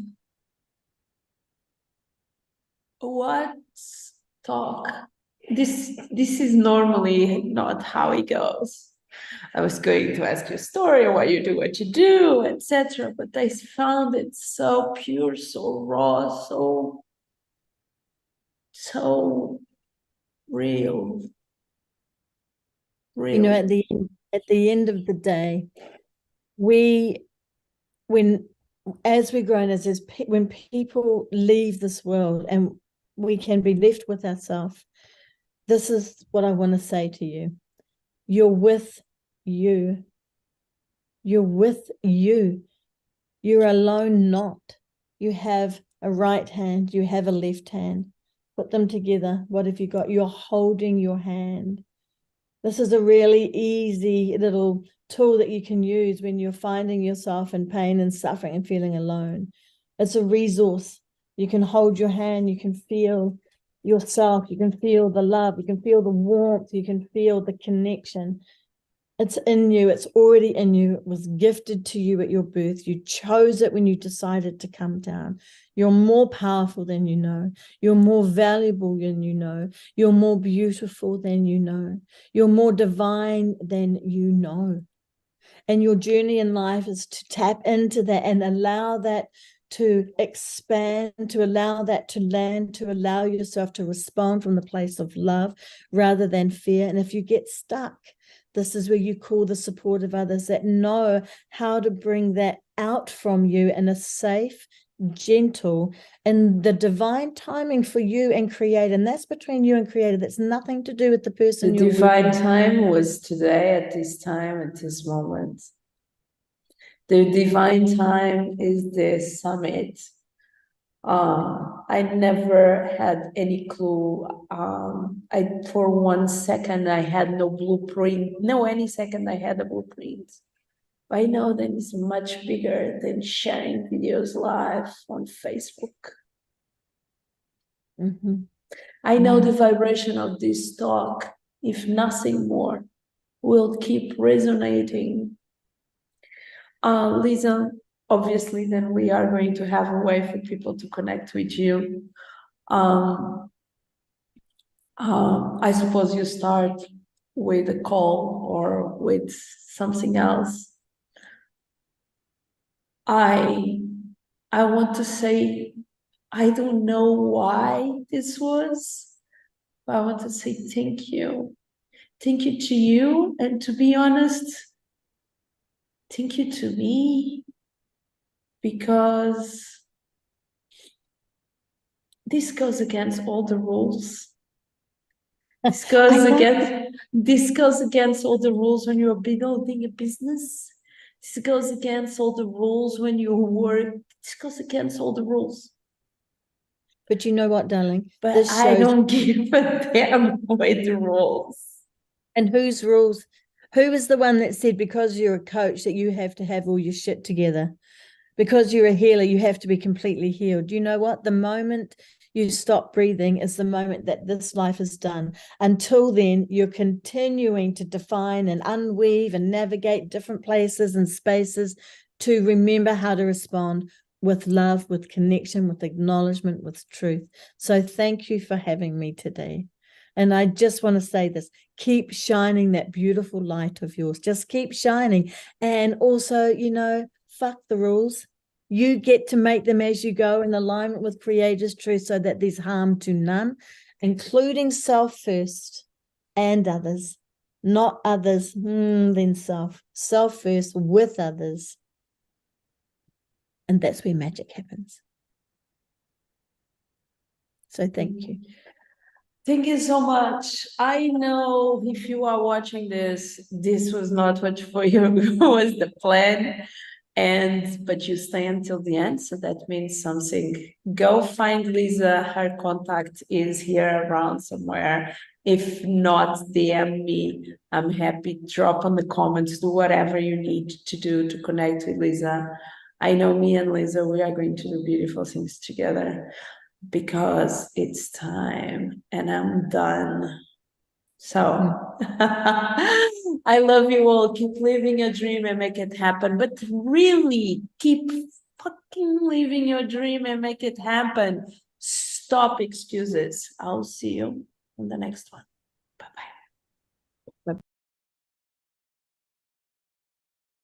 A: let's talk. This is normally not how it goes. I was going to ask you a story, why you do what you do, etc. But I found it so pure, so raw, so real.
C: You know, at the end of the day, as we're grown, when people leave this world and we can be left with ourselves, this is what I want to say to you. You're with you. You're with you. You're alone not. You have a right hand. You have a left hand. Put them together. What have you got? You're holding your hand. This is a really easy little tool that you can use when you're finding yourself in pain and suffering and feeling alone. It's a resource. You can hold your hand, you can feel yourself, you can feel the love, you can feel the warmth, you can feel the connection. It's in you, it's already in you. It was gifted to you at your birth. You chose it when you decided to come down. You're more powerful than you know. You're more valuable than you know. You're more beautiful than you know. You're more divine than you know. And your journey in life is to tap into that and allow that to expand, to allow that to land, to allow yourself to respond from the place of love rather than fear. And if you get stuck, this is where you call the support of others that know how to bring that out from you in a safe, gentle, and the divine timing for you and Creator. And that's between you and Creator. That's nothing to do with the person
A: the
C: you're
A: divine
C: with.
A: time was today at this time, at this moment. The divine time is the summit. I never had any clue. For 1 second, I had no blueprint. No, any second I had a blueprint. I know that it's much bigger than sharing videos live on Facebook. I know the vibration of this talk, if nothing more, will keep resonating. Lisa, obviously, then we are going to have a way for people to connect with you. I suppose you start with a call or with something else. I want to say, I don't know why this was, but I want to say thank you. Thank you to you, and to be honest, thank you to me, because this goes against all the rules. This goes against all the rules when you're building a business. This goes against all the rules when you work. This goes against all the rules.
C: But you know what, darling?
A: But I don't give a damn with the rules.
C: And whose rules? Who was the one that said, because you're a coach, that you have to have all your shit together? Because you're a healer, you have to be completely healed. You know what? The moment you stop breathing is the moment that this life is done. Until then, you're continuing to define and unweave and navigate different places and spaces to remember how to respond with love, with connection, with acknowledgement, with truth. So thank you for having me today. And I just want to say this, keep shining that beautiful light of yours. Just keep shining. And also, you know, fuck the rules. You get to make them as you go in alignment with Creator's truth so that there's harm to none, including self first and others, not others, then self. Self first with others. And that's where magic happens. So thank you.
A: Thank you so much. I know if you are watching this, this was not what for you was the plan. But you stay until the end, so that means something. Go find Lisa. Her contact is here around somewhere. If not, DM me. I'm happy. Drop on the comments. Do whatever you need to do to connect with Lisa. I know me and Lisa, we are going to do beautiful things together because it's time and I'm done. So I love you all. Keep living your dream and make it happen. But really, keep fucking living your dream and make it happen. Stop excuses. I'll see you in the next one. Bye-bye.